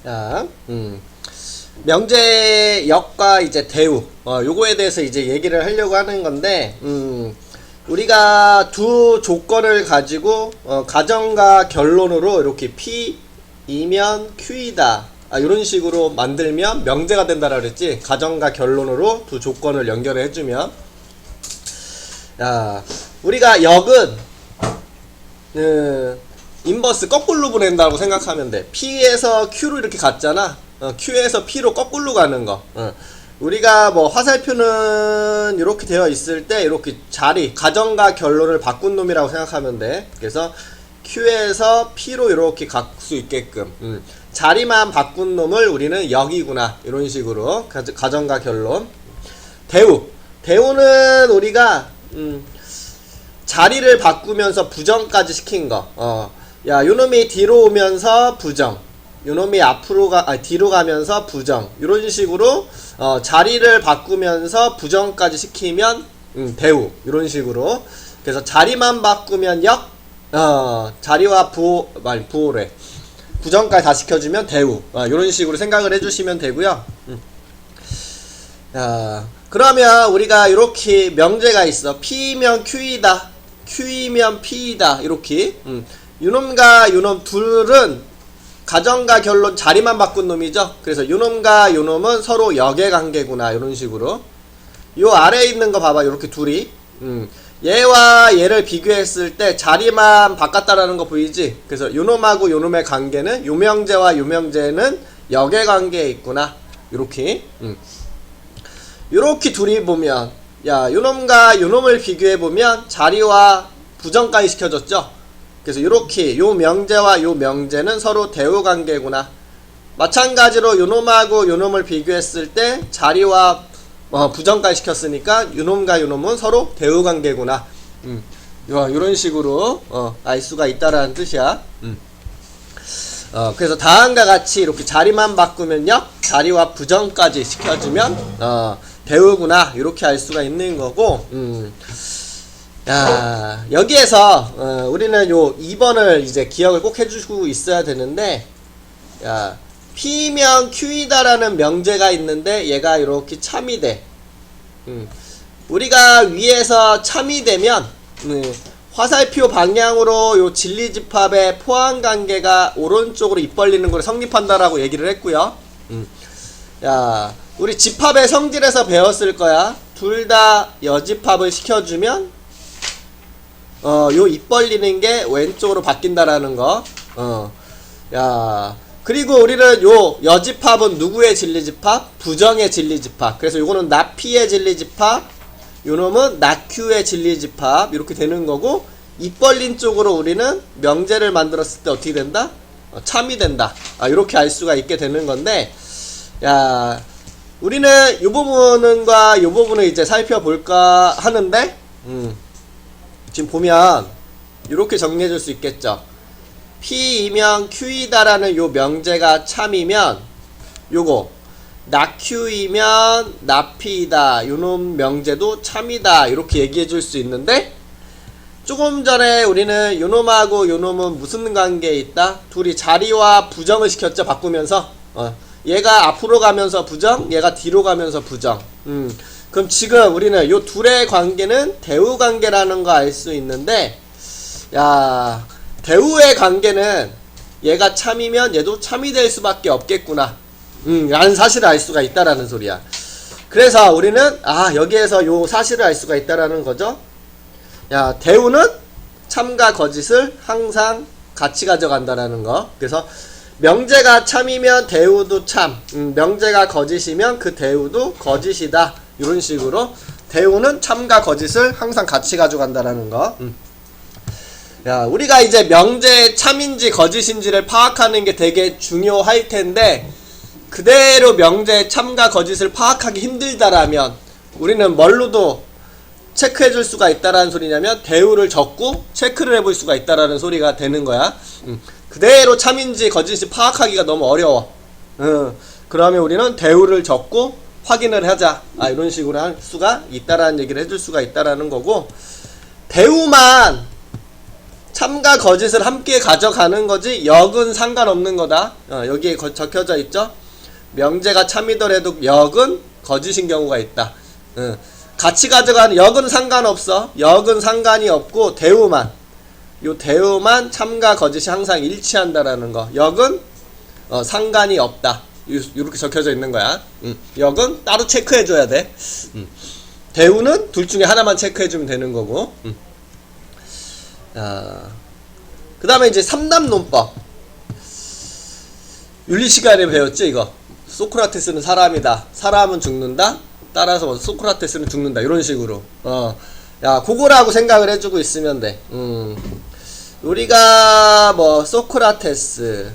자, 명제역과 이제 대우, 요거에 대해서 이제 얘기를 하려고 하는 건데, 우리가 두 조건을 가지고, 가정과 결론으로 이렇게 P이면 Q이다. 이런 식으로 만들면 명제가 된다라 그랬지. 가정과 결론으로 두 조건을 연결해 주면. 자, 우리가 역은, 인버스 거꾸로 보낸다고 생각하면 돼. P에서 Q로 이렇게 갔잖아. Q에서 P로 거꾸로 가는 거. 우리가 뭐 화살표는 이렇게 되어 있을 때 이렇게 자리, 가정과 결론을 바꾼 놈이라고 생각하면 돼. 그래서 Q에서 P로 이렇게 갈 수 있게끔 자리만 바꾼 놈을 우리는 역이구나, 이런 식으로. 가정과 결론. 대우는 우리가 자리를 바꾸면서 부정까지 시킨 거. 야, 요놈이 뒤로 오면서 부정, 요놈이 뒤로 가면서 부정, 이런 식으로 자리를 바꾸면서 부정까지 시키면 대우, 이런 식으로. 그래서 자리만 바꾸면 역, 자리와 부호래, 부정까지 다 시켜주면 대우, 이런 식으로 생각을 해주시면 되고요. 그러면 우리가 이렇게 명제가 있어. P면 Q이다, Q이면 P이다, 이렇게. 요놈과 요놈 둘은 가정과 결론 자리만 바꾼 놈이죠. 그래서 요놈과 요놈은 서로 역의 관계구나, 이런 식으로. 요 아래에 있는 거 봐봐, 요렇게 둘이. 얘와 얘를 비교했을 때 자리만 바꿨다라는 거 보이지? 그래서 요놈하고 요놈의 관계는, 요명제와 요명제는 역의 관계에 있구나, 요렇게. 요렇게 둘이 보면, 야, 요놈과 요놈을 비교해보면 자리와 부정까지 시켜줬죠. 그래서 요렇게 요 명제와 요 명제는 서로 대우 관계구나. 마찬가지로 요놈하고 요놈을 비교했을 때 자리와 부정까지 시켰으니까 요놈과 요놈은 서로 대우 관계구나. 요런 식으로 알 수가 있다라는 뜻이야. 그래서 다음과 같이 이렇게 자리만 바꾸면요, 자리와 부정까지 시켜주면 대우구나, 이렇게 알 수가 있는 거고. 야, 여기에서 우리는 요 2번을 이제 기억을 꼭 해주고 있어야 되는데, 야, P면 Q이다라는 명제가 있는데 얘가 이렇게 참이 돼. 우리가 위에서 참이 되면 화살표 방향으로 요 진리집합의 포함관계가 오른쪽으로 입 벌리는 걸 성립한다라고 얘기를 했고요. 야, 우리 집합의 성질에서 배웠을 거야. 둘 다 여집합을 시켜주면 요 입 벌리는 게 왼쪽으로 바뀐다라는 거. 야, 그리고 우리는 요 여집합은 누구의 진리집합? 부정의 진리집합. 그래서 요거는 나P의 진리집합, 요놈은 나Q의 진리집합, 이렇게 되는 거고, 입 벌린 쪽으로 우리는 명제를 만들었을 때 어떻게 된다? 참이 된다. 이렇게 알 수가 있게 되는 건데, 야, 우리는 요 부분과 요 부분을 이제 살펴볼까 하는데, 지금 보면 이렇게 정리해 줄 수 있겠죠. P이면 Q이다라는 요 명제가 참이면 요거 나Q이면 나P이다, 요놈 명제도 참이다, 이렇게 얘기해 줄 수 있는데, 조금 전에 우리는 요놈하고 요놈은 무슨 관계에 있다? 둘이 자리와 부정을 시켰죠, 바꾸면서. 얘가 앞으로 가면서 부정, 얘가 뒤로 가면서 부정. 그럼 지금 우리는 요 둘의 관계는 대우 관계라는 거 알 수 있는데, 야, 대우의 관계는 얘가 참이면 얘도 참이 될 수밖에 없겠구나, 라는 사실을 알 수가 있다라는 소리야. 그래서 우리는 여기에서 요 사실을 알 수가 있다라는 거죠. 야, 대우는 참과 거짓을 항상 같이 가져간다라는 거. 그래서 명제가 참이면 대우도 참, 명제가 거짓이면 그 대우도 거짓이다, 이런 식으로 대우는 참과 거짓을 항상 같이 가져간다라는 거. 야, 우리가 이제 명제의 참인지 거짓인지를 파악하는 게 되게 중요할 텐데, 그대로 명제의 참과 거짓을 파악하기 힘들다라면 우리는 뭘로도 체크해 줄 수가 있다라는 소리냐면, 대우를 적고 체크를 해볼 수가 있다라는 소리가 되는 거야. 그대로 참인지 거짓인지 파악하기가 너무 어려워. 그러면 우리는 대우를 적고 확인을 하자, 이런 식으로 할 수가 있다라는 얘기를 해줄 수가 있다라는 거고, 대우만 참과 거짓을 함께 가져가는 거지 역은 상관없는 거다. 여기에 적혀져 있죠. 명제가 참이더라도 역은 거짓인 경우가 있다. 같이 가져가는 역은 상관없어. 역은 상관이 없고 대우만, 요 대우만 참과 거짓이 항상 일치한다라는 거. 역은 상관이 없다. 이렇게 적혀져 있는 거야. 역은 따로 체크해줘야 돼. 대우는 둘 중에 하나만 체크해주면 되는 거고. 그 다음에 이제 3단 논법. 윤리 시간에 배웠지 이거. 소크라테스는 사람이다. 사람은 죽는다. 따라서 소크라테스는 죽는다. 이런 식으로. 야, 그거라고 생각을 해주고 있으면 돼. 우리가 뭐 소크라테스.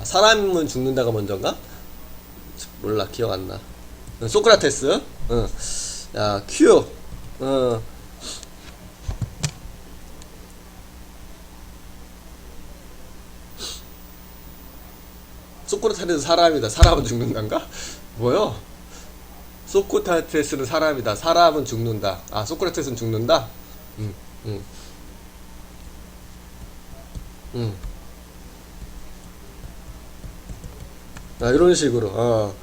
사람은 죽는다가 먼저인가? 몰라, 기억 안 나. 소크라테스. 야, 큐. 소크라테스는 사람이다. 사람은 죽는단가? 뭐요? 소크라테스는 사람이다. 사람은 죽는다. 아, 소크라테스는 죽는다? 이런 식으로.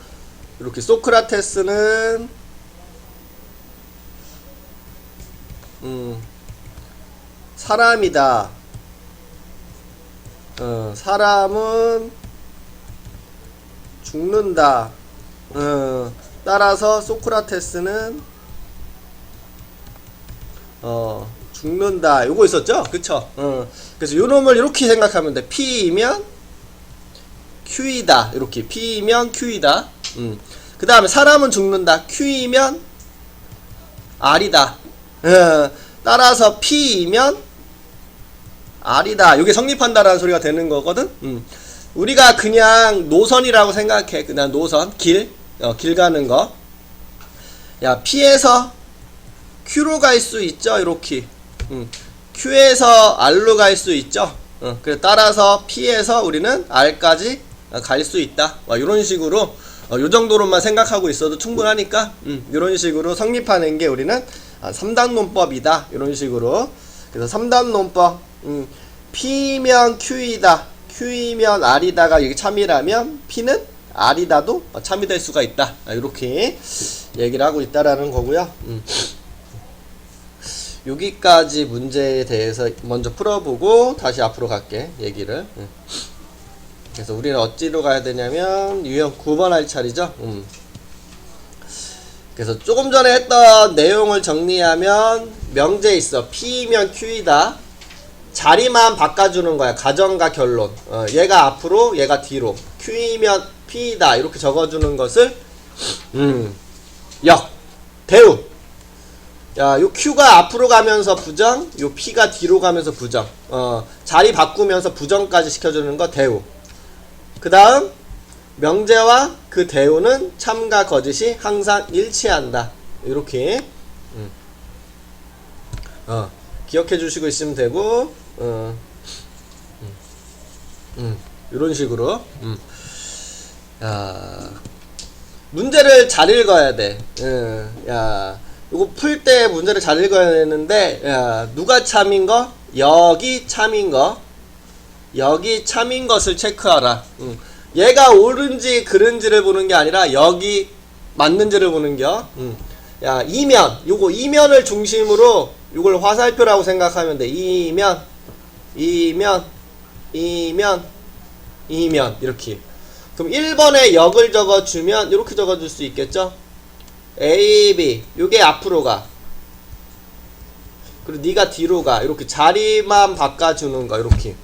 이렇게 소크라테스는 사람이다. 사람은 죽는다. 따라서 소크라테스는 죽는다. 요거 있었죠? 그쵸? 그래서 요 놈을 이렇게 생각하면 돼. P이면 Q이다. 이렇게 P이면 Q이다. 그 다음에 사람은 죽는다. Q이면 R이다. 따라서 P이면 R이다. 요게 성립한다라는 소리가 되는 거거든. 우리가 그냥 노선이라고 생각해. 그냥 노선, 길 가는 거. 야, P에서 Q로 갈 수 있죠. 이렇게. Q에서 R로 갈 수 있죠. 그래 따라서 P에서 우리는 R까지 갈 수 있다. 이런 식으로 요 정도로만 생각하고 있어도 충분하니까 이런 식으로 성립하는 게 우리는 3단 논법이다. 이런 식으로. 그래서 3단 논법. P면 Q이다. Q이면 R이다가 이게 참이라면 P는 R이다도 참이 될 수가 있다. 이렇게 얘기를 하고 있다라는 거고요. 여기까지 문제에 대해서 먼저 풀어보고 다시 앞으로 갈게. 얘기를. 그래서 우리는 어찌로 가야 되냐면 유형 9번 할 차례죠. 그래서 조금 전에 했던 내용을 정리하면 명제 있어. P면 Q이다. 자리만 바꿔주는 거야. 가정과 결론. 얘가 앞으로 얘가 뒤로. Q이면 P이다. 이렇게 적어주는 것을 역 대우. 야, 요 Q가 앞으로 가면서 부정, 요 P가 뒤로 가면서 부정. 자리 바꾸면서 부정까지 시켜주는 거 대우. 그 다음 명제와 그 대우는 참과 거짓이 항상 일치한다. 이렇게 기억해 주시고 있으면 되고. 이런 식으로. 야, 문제를 잘 읽어야 돼. 야, 이거 풀 때 문제를 잘 읽어야 되는데, 야, 누가 참인 거? 여기 참인 거. 여기 참인 것을 체크하라. 얘가 옳은지 그른지를 보는 게 아니라 여기 맞는지를 보는 겨. 야, 이면. 요거 이면을 중심으로 요걸 화살표라고 생각하면 돼. 이면, 이면, 이면, 이면. 이렇게. 그럼 1번에 역을 적어주면 이렇게 적어줄 수 있겠죠? A, B. 요게 앞으로 가. 그리고 네가 뒤로 가. 이렇게 자리만 바꿔주는 거. 이렇게.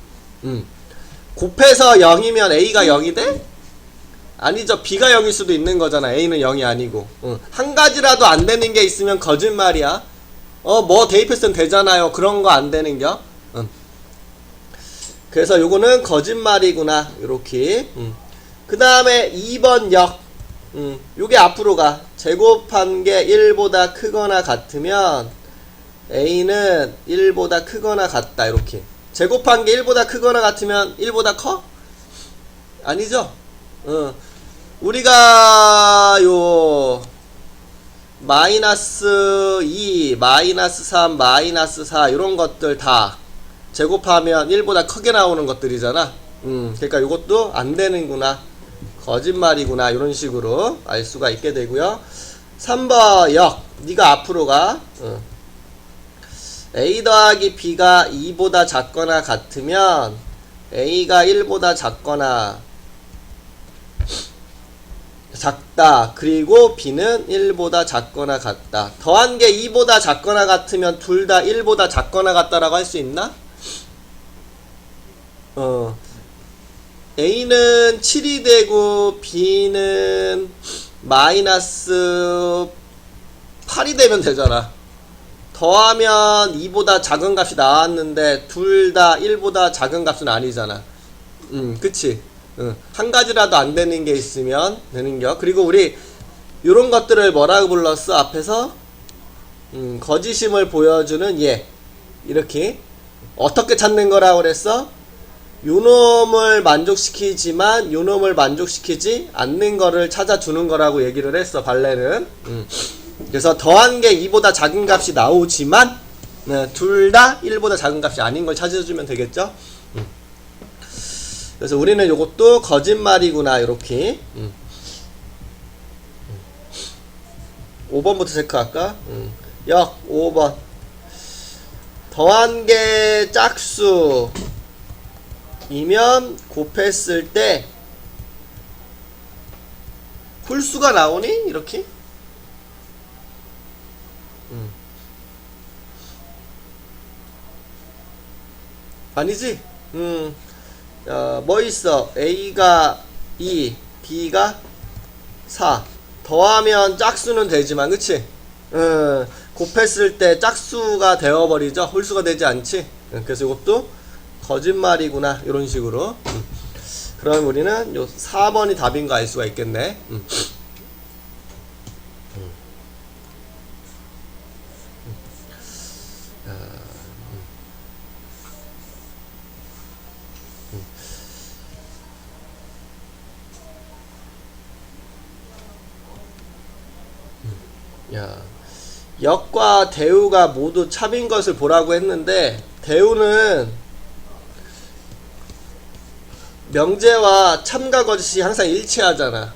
곱해서 0이면 A가 0이 돼? 아니죠. B가 0일 수도 있는 거잖아. A는 0이 아니고. 한 가지라도 안 되는 게 있으면 거짓말이야. 뭐 대입했으면 되잖아요. 그런 거 안 되는겨. 그래서 요거는 거짓말이구나. 요렇게. 그 다음에 2번 역. 요게 앞으로 가. 제곱한 게 1보다 크거나 같으면 A는 1보다 크거나 같다. 이렇게. 제곱한 게 1보다 크거나 같으면 1보다 커? 아니죠? 우리가 마이너스 2, 마이너스 3, 마이너스 4 이런 것들 다 제곱하면 1보다 크게 나오는 것들이잖아. 그러니까 이것도 안 되는구나, 거짓말이구나, 이런 식으로 알 수가 있게 되고요. 3번 역, 네가 앞으로 가. A 더하기 B가 2보다 작거나 같으면 A가 1보다 작거나 작다. 그리고 B는 1보다 작거나 같다. 더한 게 2보다 작거나 같으면 둘 다 1보다 작거나 같다라고 할 수 있나? A는 7이 되고 B는 마이너스 8이 되면 되잖아. 더하면 2보다 작은 값이 나왔는데 둘 다 1보다 작은 값은 아니잖아. 그치? 한 가지라도 안 되는 게 있으면 되는겨. 그리고 우리 요런 것들을 뭐라고 불렀어? 앞에서 거짓임을 보여주는 예. 이렇게 어떻게 찾는 거라고 그랬어? 요놈을 만족시키지만 요놈을 만족시키지 않는 거를 찾아주는 거라고 얘기를 했어, 발레는. 그래서 더한 게 2보다 작은 값이 나오지만 둘 다 1보다 작은 값이 아닌 걸 찾아주면 되겠죠? 그래서 우리는 요것도 거짓말이구나, 요렇게. 5번부터 체크할까? 역 5번. 더한 게 짝수 이면 곱했을 때 홀수가 나오니? 이렇게? 아니지? 뭐 있어? A가 2, B가 4. 더하면 짝수는 되지만, 그치? 곱했을 때 짝수가 되어버리죠? 홀수가 되지 않지? 그래서 이것도 거짓말이구나, 이런 식으로. 그럼 우리는 요 4번이 답인 거 알 수가 있겠네. 야, 역과 대우가 모두 참인 것을 보라고 했는데, 대우는 명제와 참과 거짓이 항상 일치하잖아.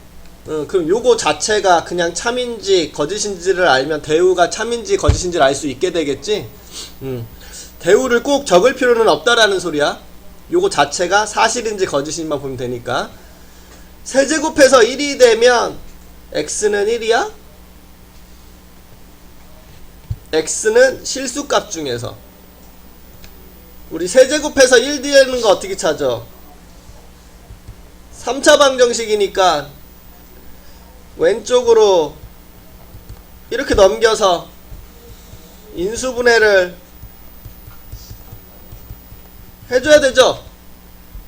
그럼 요거 자체가 그냥 참인지 거짓인지를 알면 대우가 참인지 거짓인지를 알 수 있게 되겠지. 대우를 꼭 적을 필요는 없다라는 소리야. 요거 자체가 사실인지 거짓인지만 보면 되니까. 세제곱해서 1이 되면 x는 1이야? x는 실수값 중에서 우리 세제곱해서 1 되는 거 어떻게 찾아? 3차 방정식이니까 왼쪽으로 이렇게 넘겨서 인수분해를 해줘야 되죠?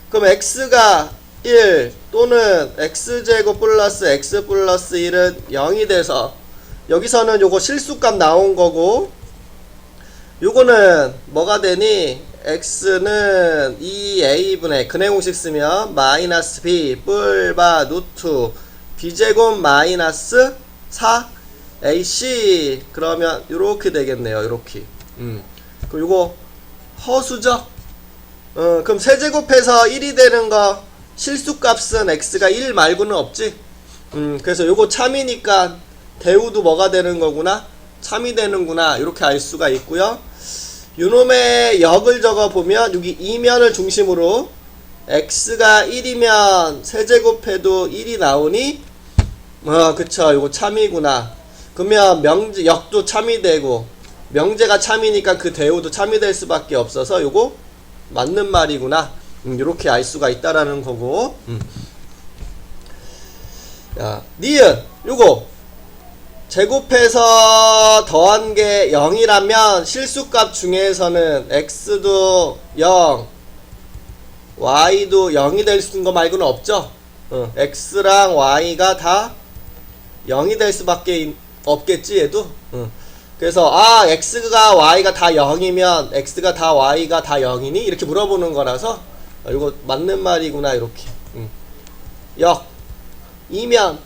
그럼 x가 1 또는 x제곱 플러스 x 플러스 1은 0이 돼서 여기서는 요거 실수값 나온 거고, 요거는 뭐가 되니? x는 2a분의 근해 공식 쓰면 마이너스 b 뿔바 루트 b제곱 마이너스 4ac. 그러면 요렇게 되겠네요, 요렇게. 그럼 요거 허수죠? 그럼 세제곱해서 1이 되는 거 실수값은 x가 1 말고는 없지? 그래서 요거 참이니까 대우도 뭐가 되는 거구나? 참이 되는구나, 이렇게 알 수가 있고요. 요놈의 역을 적어보면 여기 이면을 중심으로 x가 1이면 세제곱해도 1이 나오니 그쵸, 요거 참이구나. 그러면 명제 역도 참이 되고 명제가 참이니까 그 대우도 참이 될 수밖에 없어서 요거 맞는 말이구나, 요렇게 알 수가 있다라는 거고. 야, 니은 요거 제곱해서 더한 게 0이라면 실수값 중에서는 x도 0, y도 0이 될 수 있는 거 말고는 없죠. x랑 y가 다 0이 될 수밖에 없겠지, 얘도. 그래서 x가 y가 다 0이면 x가 다 y가 다 0이니? 이렇게 물어보는 거라서 이거 맞는 말이구나, 이렇게. 역 이면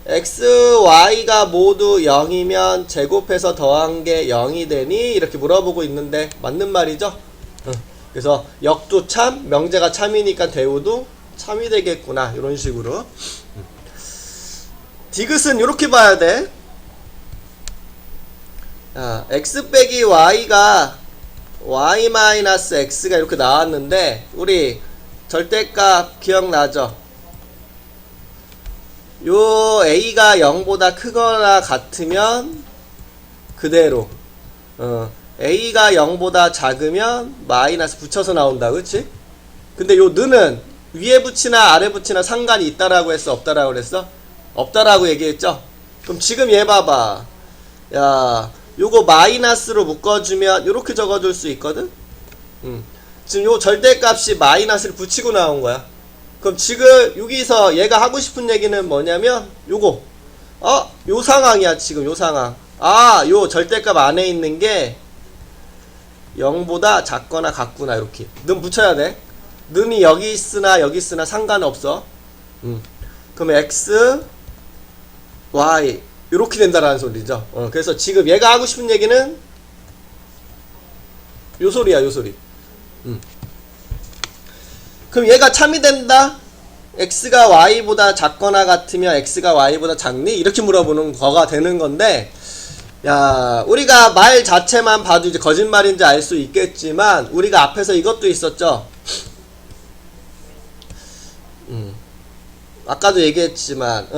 x, y가 모두 0이면 제곱해서 더한 게 0이 되니? 이렇게 물어보고 있는데 맞는 말이죠? 그래서 역도 참, 명제가 참이니까 대우도 참이 되겠구나. 이런 식으로. 디귿은 이렇게 봐야 돼. x 빼기 y가 y-x가 이렇게 나왔는데 우리 절대값 기억나죠? 요 a가 0보다 크거나 같으면 그대로 a가 0보다 작으면 마이너스 붙여서 나온다. 그치? 근데 요 느는 위에 붙이나 아래 붙이나 상관이 있다라고 했어? 없다라고 그랬어? 없다라고 얘기했죠? 그럼 지금 얘 봐봐. 야, 요거 마이너스로 묶어주면 요렇게 적어줄 수 있거든? 지금 요 절대값이 마이너스를 붙이고 나온 거야. 그럼 지금 여기서 얘가 하고 싶은 얘기는 뭐냐면 요거 요 상황이야. 지금 요 상황. 요 절대값 안에 있는 게 0보다 작거나 같구나. 이렇게 는 붙여야 돼. 는이 여기 있으나 상관없어. 그럼 x y 이렇게 된다라는 소리죠. 그래서 지금 얘가 하고 싶은 얘기는 요 소리야. 요 소리. 그럼 얘가 참이 된다? x가 y보다 작거나 같으면 x가 y보다 작니? 이렇게 물어보는 거가 되는 건데, 야, 우리가 말 자체만 봐도 이제 거짓말인지 알 수 있겠지만 우리가 앞에서 이것도 있었죠. 아까도 얘기했지만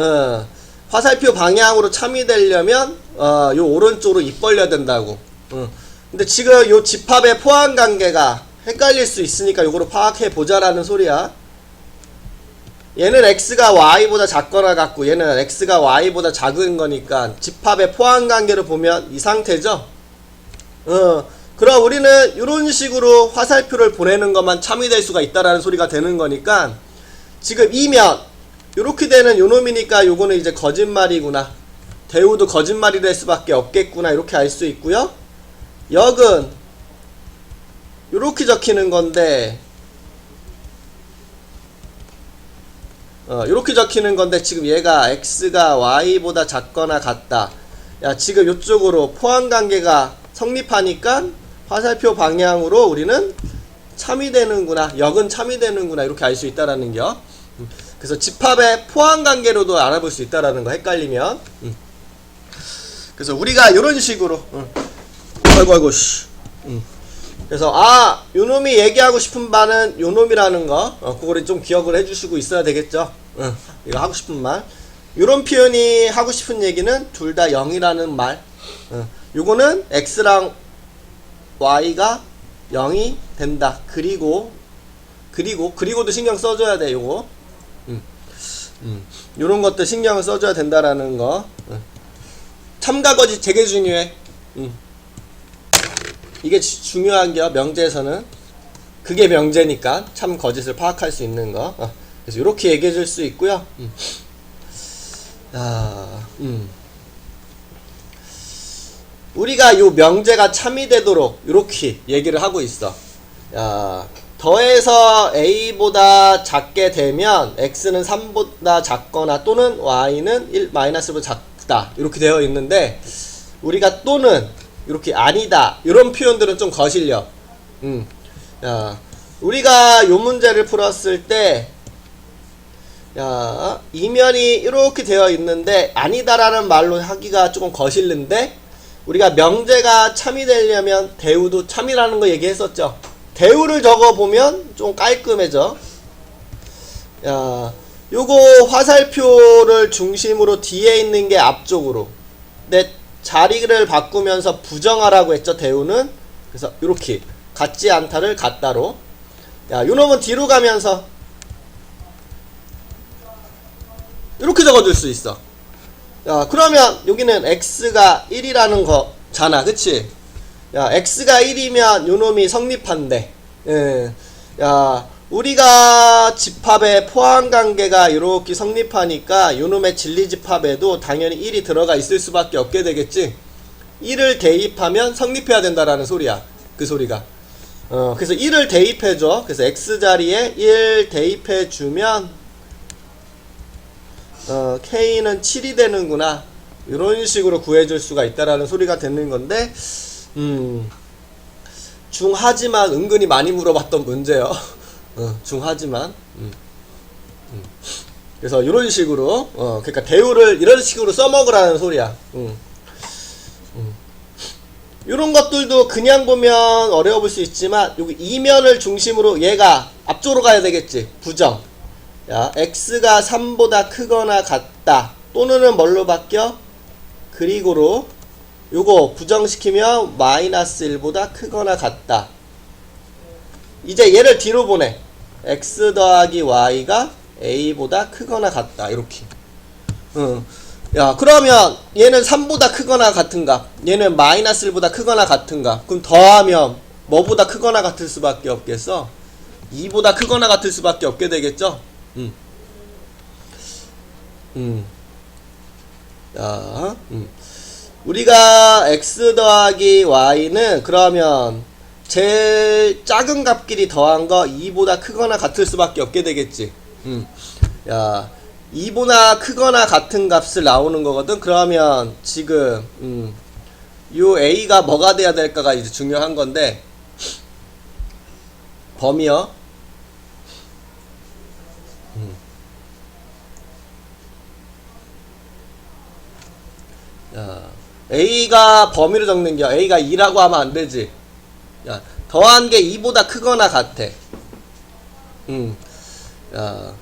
화살표 방향으로 참이 되려면 요 오른쪽으로 입 벌려야 된다고. 근데 지금 요 집합의 포함 관계가 헷갈릴 수 있으니까 요거로 파악해 보자라는 소리야. 얘는 x가 y보다 작거나 같고 얘는 x가 y보다 작은 거니까 집합의 포함 관계를 보면 이 상태죠. 그럼 우리는 이런 식으로 화살표를 보내는 것만 참이 될 수가 있다라는 소리가 되는 거니까 지금 이면 요렇게 되는 요놈이니까 요거는 이제 거짓말이구나. 대우도 거짓말이 될 수밖에 없겠구나. 이렇게 알 수 있고요. 역은 요렇게 적히는 건데 요렇게 적히는 건데 지금 얘가 x가 y보다 작거나 같다. 야, 지금 요쪽으로 포함관계가 성립하니까 화살표 방향으로 우리는 참이 되는구나. 역은 참이 되는구나. 이렇게 알 수 있다라는 거. 그래서 집합의 포함관계로도 알아볼 수 있다라는 거, 헷갈리면. 그래서 우리가 요런 식으로 아이고 그래서 요놈이 얘기하고 싶은 바는 요놈이라는 거 그거를 좀 기억을 해주시고 있어야 되겠죠. 이거 하고 싶은 말 요런 표현이 하고 싶은 얘기는 둘 다 0이라는 말. 요거는 x랑 y가 0이 된다. 그리고도 신경 써줘야 돼. 요거 요런 것도 신경을 써줘야 된다라는 거. 참가 거짓 되게 중요해. 이게 중요한 게 명제에서는 그게 명제니까 참 거짓을 파악할 수 있는 거. 그래서 이렇게 얘기해 줄 수 있고요. 우리가 요 명제가 참이 되도록 이렇게 얘기를 하고 있어. 더해서 a보다 작게 되면 x는 3보다 작거나 또는 y는 1 마이너스보다 작다. 이렇게 되어 있는데 우리가 또는 이렇게 아니다 이런 표현들은 좀 거슬려. 우리가 요 문제를 풀었을 때 이면이 이렇게 되어 있는데 아니다라는 말로 하기가 조금 거슬린데 우리가 명제가 참이 되려면 대우도 참이라는 거 얘기했었죠. 대우를 적어보면 좀 깔끔해져. 요거 화살표를 중심으로 뒤에 있는 게 앞쪽으로. 근데 자리를 바꾸면서 부정하라고 했죠. 대우는. 그래서 이렇게 같지 않다를 같다로. 요놈은 뒤로 가면서 이렇게 적어줄 수 있어. 그러면 여기는 x가 1이라는 거잖아. 그치? x가 1이면 요놈이 성립한대. 우리가 집합의 포함관계가 이렇게 성립하니까 요놈의 진리집합에도 당연히 1이 들어가 있을 수밖에 없게 되겠지. 1을 대입하면 성립해야 된다라는 소리야. 그 소리가. 그래서 1을 대입해줘. 그래서 x자리에 1 대입해주면 K는 7이 되는구나. 이런 식으로 구해줄 수가 있다라는 소리가 되는 건데, 중하지만 은근히 많이 물어봤던 문제요. 중하지만. 그래서 이런 식으로, 그러니까 대우를 이런 식으로 써먹으라는 소리야. 이런 것들도 그냥 보면 어려워 볼 수 있지만, 여기 이면을 중심으로 얘가 앞쪽으로 가야 되겠지. 부정. 야, x가 3보다 크거나 같다. 또는은 뭘로 바뀌어? 그리고로 요거 부정시키면 마이너스 1보다 크거나 같다. 이제 얘를 뒤로 보내. x 더하기 y가 a보다 크거나 같다. 이렇게. 야, 그러면 얘는 3보다 크거나 같은가? 얘는 마이너스 1보다 크거나 같은가? 그럼 더하면 뭐보다 크거나 같을 수밖에 없겠어? 2보다 크거나 같을 수밖에 없게 되겠죠? 자, 우리가 x 더하기 y는 그러면 제일 작은 값끼리 더한 거 2보다 크거나 같을 수밖에 없게 되겠지. 야, 2보다 크거나 같은 값을 나오는 거거든. 그러면 지금 요 a가 뭐가 돼야 될까가 이제 중요한 건데, 범위요. 야, a가 범위로 적는 게 a가 2라고 하면 안 되지. 야, 더한 게 2보다 크거나 같아. 야,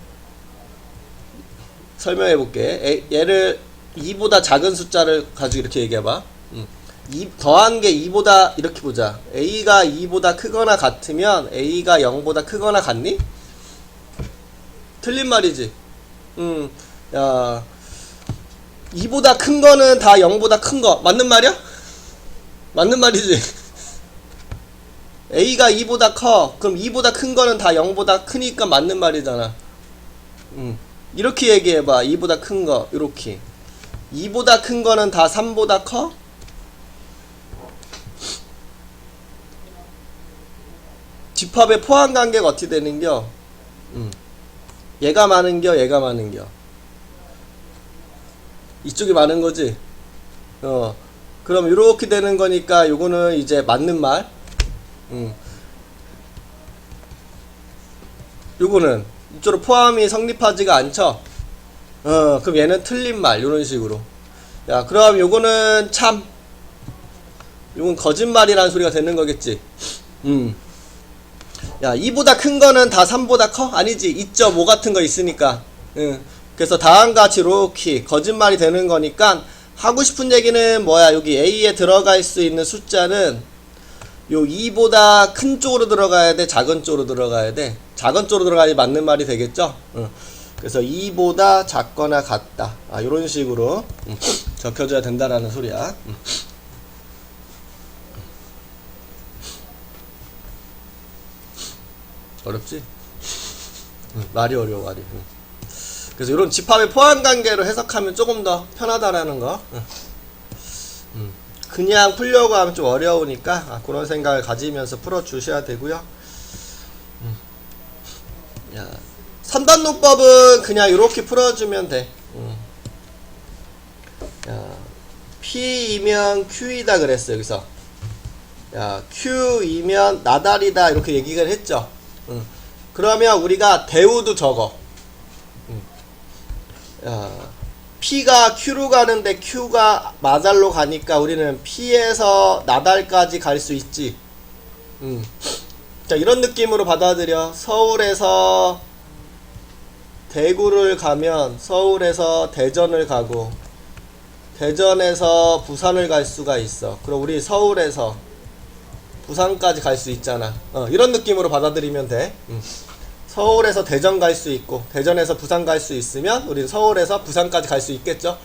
설명해 볼게. 얘를 2보다 작은 숫자를 가지고 이렇게 얘기해 봐. 더한 게 2보다, 이렇게 보자. a가 2보다 크거나 같으면 a가 0보다 크거나 같니? 틀린 말이지. 야, 2보다 큰 거는 다 0보다 큰 거. 맞는 말이야? 맞는 말이지. a가 2보다 커. 그럼 2보다 큰 거는 다 0보다 크니까 맞는 말이잖아. 이렇게 얘기해봐. 2보다 큰 거. 이렇게. 2보다 큰 거는 다 3보다 커? 집합의 포함 관계가 어떻게 되는겨? 얘가 많은겨, 얘가 많은겨. 이쪽이 많은 거지. 그럼 이렇게 되는 거니까 요거는 이제 맞는 말. 요거는 이쪽으로 포함이 성립하지가 않죠. 그럼 얘는 틀린 말. 요런 식으로. 야, 그럼 요거는 참, 요건 거짓말이라는 소리가 되는 거겠지. 야, 2보다 큰 거는 다 3보다 커? 아니지. 2.5 같은 거 있으니까. 그래서 다음과 같이 이렇게 거짓말이 되는 거니까, 하고 싶은 얘기는 뭐야? 여기 A에 들어갈 수 있는 숫자는 요 2보다 큰 쪽으로 들어가야 돼? 작은 쪽으로 들어가야 돼? 작은 쪽으로 들어가야 맞는 말이 되겠죠? 그래서 2보다 작거나 같다. 요런 식으로 적혀줘야 된다라는 소리야. 어렵지? 말이 어려워, 말이. 그래서 이런 집합의 포함 관계로 해석하면 조금 더 편하다라는 거. 그냥 풀려고 하면 좀 어려우니까 그런 생각을 가지면서 풀어주셔야 되고요. 야, 선단노법은 그냥 이렇게 풀어주면 돼. 야, P이면 Q이다 그랬어 여기서. 야, Q이면 나달이다 이렇게 얘기를 했죠. 그러면 우리가 대우도 적어. 야, P가 Q로 가는데 Q가 마달로 가니까 우리는 P에서 나달까지 갈 수 있지. 자, 이런 느낌으로 받아들여. 서울에서 대구를 가면 서울에서 대전을 가고 대전에서 부산을 갈 수가 있어. 그럼 우리 서울에서 부산까지 갈 수 있잖아. 이런 느낌으로 받아들이면 돼. 서울에서 대전 갈 수 있고 대전에서 부산 갈 수 있으면 우리는 서울에서 부산까지 갈 수 있겠죠.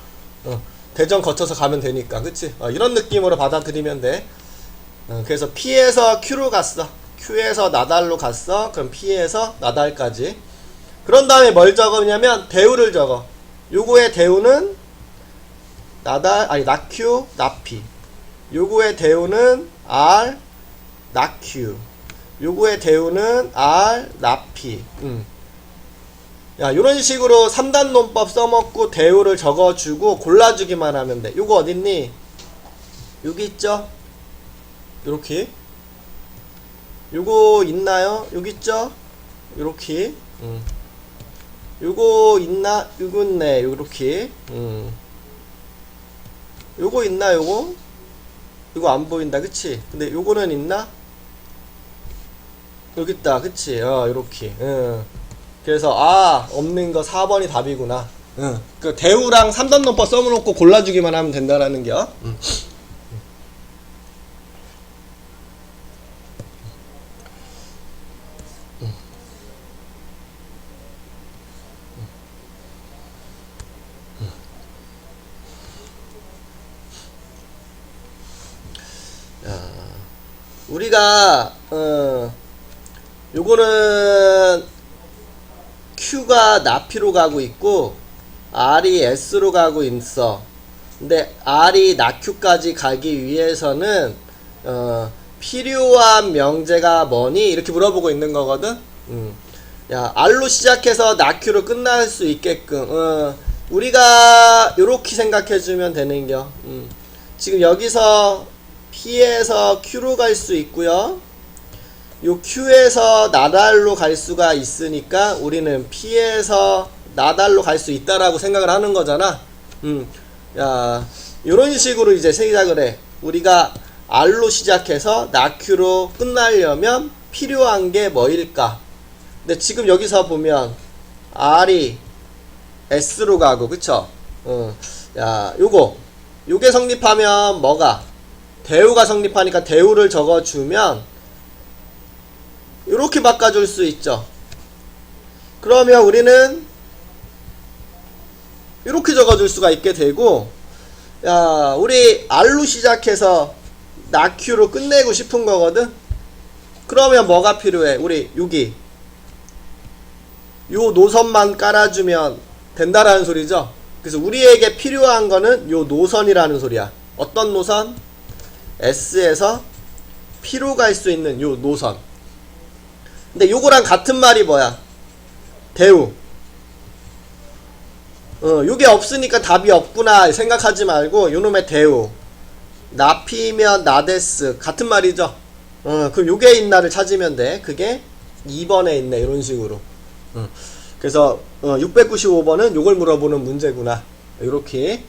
대전 거쳐서 가면 되니까. 그치? 이런 느낌으로 받아들이면 돼. 그래서 P에서 Q로 갔어. Q에서 나달로 갔어. 그럼 P에서 나달까지. 그런 다음에 뭘 적으냐면 대우를 적어. 요거의 대우는 나달, 아니 나Q, 나P. 요거의 대우는 R, 나Q. 요거의 대우는 R, 나P. 야, 요런 식으로 3단 논법 써먹고 대우를 적어주고 골라주기만 하면 돼. 요거 어딨니? 여기 있죠? 요렇게. 요거 있나요? 여기 있죠? 요렇게. 요거 있나? 요거 있네. 요렇게. 요거 있나? 요거? 이거 안 보인다. 그치? 근데 요거는 있나? 여기 있다. 그치? 요렇게. 그래서 없는 거 4번이 답이구나. 그 대우랑 3단 논법 써놓고 골라주기만 하면 된다라는 겨. 우리가 요거는 Q가 나피로 가고 있고 R이 S로 가고 있어. 근데 R이 나Q까지 가기 위해서는 필요한 명제가 뭐니? 이렇게 물어보고 있는 거거든. 야, R로 시작해서 나Q로 끝날 수 있게끔 우리가 요렇게 생각해주면 되는겨. 지금 여기서 P에서 Q로 갈 수 있고요. 요 Q에서 나달로 갈 수가 있으니까 우리는 P에서 나달로 갈 수 있다라고 생각을 하는 거잖아. 야, 요런 식으로 이제 시작을 해. 우리가 R로 시작해서 나Q로 끝나려면 필요한 게 뭐일까? 근데 지금 여기서 보면 R이 S로 가고, 그쵸? 야, 요게 성립하면 뭐가? 대우가 성립하니까 대우를 적어주면 이렇게 바꿔줄 수 있죠. 그러면 우리는 이렇게 적어줄 수가 있게 되고, 야, 우리 R로 시작해서 나Q로 끝내고 싶은 거거든. 그러면 뭐가 필요해? 우리 여기 요 노선만 깔아주면 된다라는 소리죠. 그래서 우리에게 필요한 거는 요 노선이라는 소리야. 어떤 노선? S에서 P로 갈 수 있는 요 노선. 근데 요거랑 같은 말이 뭐야? 대우. 요게 없으니까 답이 없구나 생각하지 말고 요놈의 대우. 나피면 나데스 같은 말이죠. 그럼 요게 있나를 찾으면 돼. 그게 2번에 있네. 이런 식으로. 그래서 695번은 요걸 물어보는 문제구나. 요렇게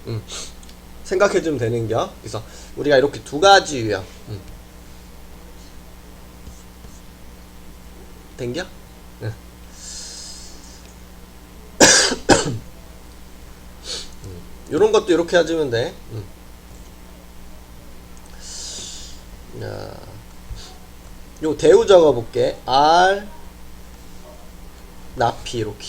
생각해주면 되는겨. 그래서 우리가 이렇게 두 가지 유형. 된겨? 요런 것도 이렇게 해주면 돼. 요 대우 적어볼게. R 나피 이렇게.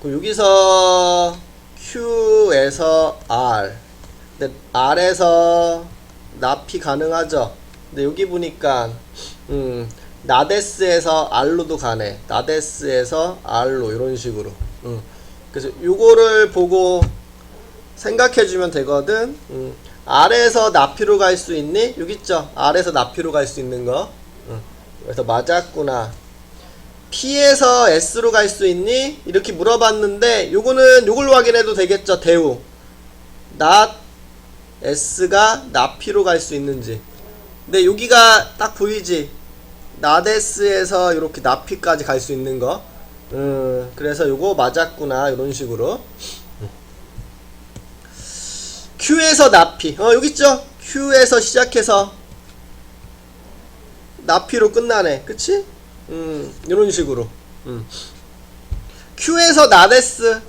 그럼 여기서 Q에서 R. 근데 R에서 나피 가능하죠. 근데 여기 보니까 나데스에서 R로도 가네. 나데스에서 R로 이런 식으로. 그래서 요거를 보고 생각해주면 되거든. R에서 나피로 갈 수 있니? 여기 있죠. R에서 나피로 갈 수 있는 거. 그래서 맞았구나. P에서 S로 갈 수 있니? 이렇게 물어봤는데 요거는 요걸로 확인해도 되겠죠. 대우 S가 나피로 갈 수 있는지. 근데 여기가 딱 보이지? 나데스에서 이렇게 나피까지 갈 수 있는 거. 그래서 요거 맞았구나. 이런 식으로. Q에서 나피. 여기 있죠? Q에서 시작해서 나피로 끝나네. 그치? 이런 식으로. Q에서 나데스.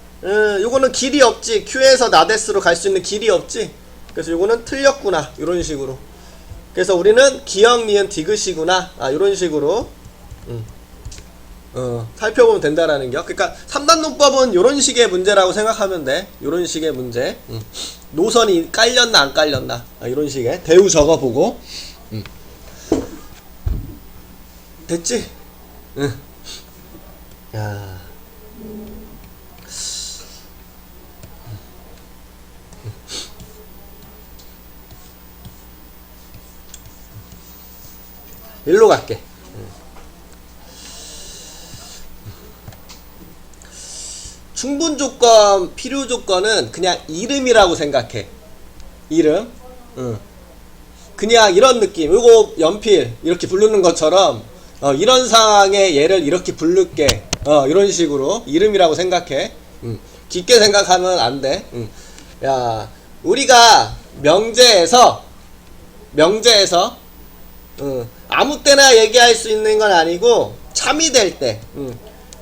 요거는 길이 없지. Q에서 나데스로 갈 수 있는 길이 없지. 그래서 요거는 틀렸구나. 이런 식으로. 그래서 우리는 기역, 니은, 디귿이구나. 이런 식으로. 살펴보면 된다라는 겨. 그러니까 3단 논법은 요런 식의 문제라고 생각하면 돼. 요런 식의 문제. 노선이 깔렸나 안 깔렸나. 이런 식의. 대우 적어보고. 됐지? 야. 일로 갈게. 충분 조건, 필요 조건은 그냥 이름이라고 생각해. 이름. 그냥 이런 느낌. 이거 연필 이렇게 부르는 것처럼 이런 상황에 얘를 이렇게 부를게. 이런 식으로 이름이라고 생각해. 깊게 생각하면 안 돼. 야, 우리가 명제에서 아무 때나 얘기할 수 있는 건 아니고 참이 될 때,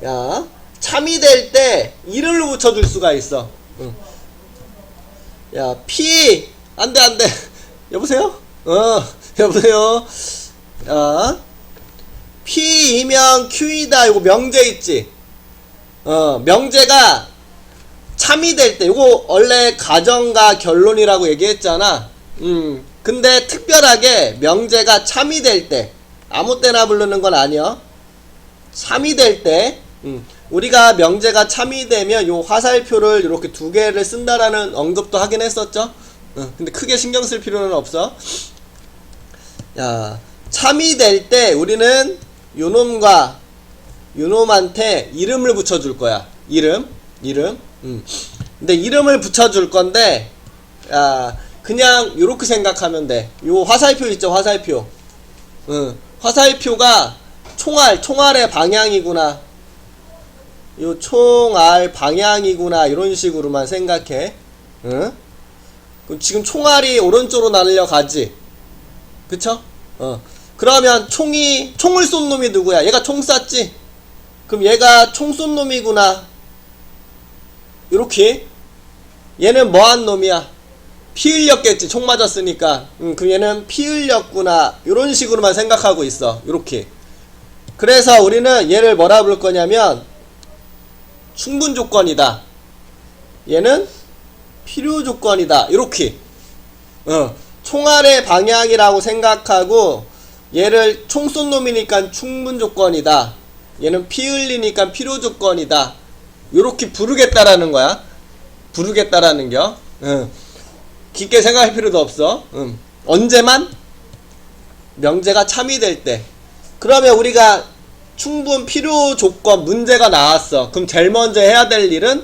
야, 참이 될 때 이름을 붙여줄 수가 있어. 야, P 안돼 여보세요? 여보세요? P이면 Q이다. 이거 명제 있지? 명제가 참이 될 때, 이거 원래 가정과 결론이라고 얘기했잖아. 근데 특별하게 명제가 참이 될 때, 아무 때나 부르는 건 아니야. 참이 될 때, 우리가 명제가 참이 되면 요 화살표를 이렇게 두 개를 쓴다라는 언급도 하긴 했었죠. 근데 크게 신경 쓸 필요는 없어. 야, 참이 될 때 우리는 요놈과 요놈한테 이름을 붙여줄 거야. 이름. 근데 이름을 붙여줄 건데, 야, 그냥 요렇게 생각하면 돼. 요 화살표 있죠, 화살표. 화살표가 총알의 방향이구나. 요 총알 방향이구나. 이런 식으로만 생각해. 그럼 지금 총알이 오른쪽으로 날려가지. 그쵸? 그러면 총을 쏜 놈이 누구야? 얘가 총 쐈지? 그럼 얘가 총 쏜 놈이구나. 요렇게. 얘는 뭐한 놈이야? 피 흘렸겠지. 총 맞았으니까. 그럼 얘는 피 흘렸구나. 요런 식으로만 생각하고 있어. 요렇게. 그래서 우리는 얘를 뭐라 부를 거냐면 충분 조건이다. 얘는 필요 조건이다. 요렇게. 총알의 방향이라고 생각하고 얘를 총 쏜 놈이니까 충분 조건이다. 얘는 피 흘리니까 필요 조건이다. 요렇게 부르겠다라는 거야. 부르겠다라는 겨. 깊게 생각할 필요도 없어. 언제만? 명제가 참이 될 때. 그러면 우리가 충분 필요 조건 문제가 나왔어. 그럼 제일 먼저 해야 될 일은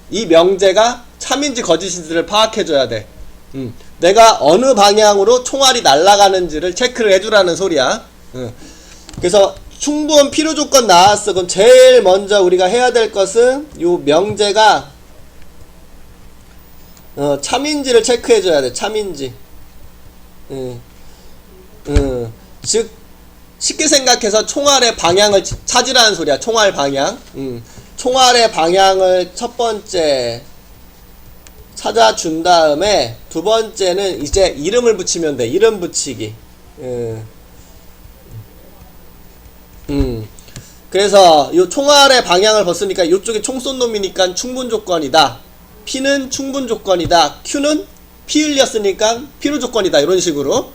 이 명제가 참인지 거짓인지를 파악해줘야 돼. 내가 어느 방향으로 총알이 날아가는지를 체크를 해주라는 소리야. 그래서 충분 필요 조건 나왔어. 그럼 제일 먼저 우리가 해야 될 것은 요 명제가 참인지를 체크해줘야 돼. 참인지. 즉 쉽게 생각해서 총알의 방향을 찾으라는 소리야. 총알 방향. 총알의 방향을 첫 번째 찾아준 다음에 두 번째는 이제 이름을 붙이면 돼. 이름 붙이기. 그래서 요 총알의 방향을 봤으니까 요쪽에 총 쏜 놈이니까 충분 조건이다. P는 충분 조건이다. Q는 피 흘렸으니까 필요 조건이다. 이런 식으로.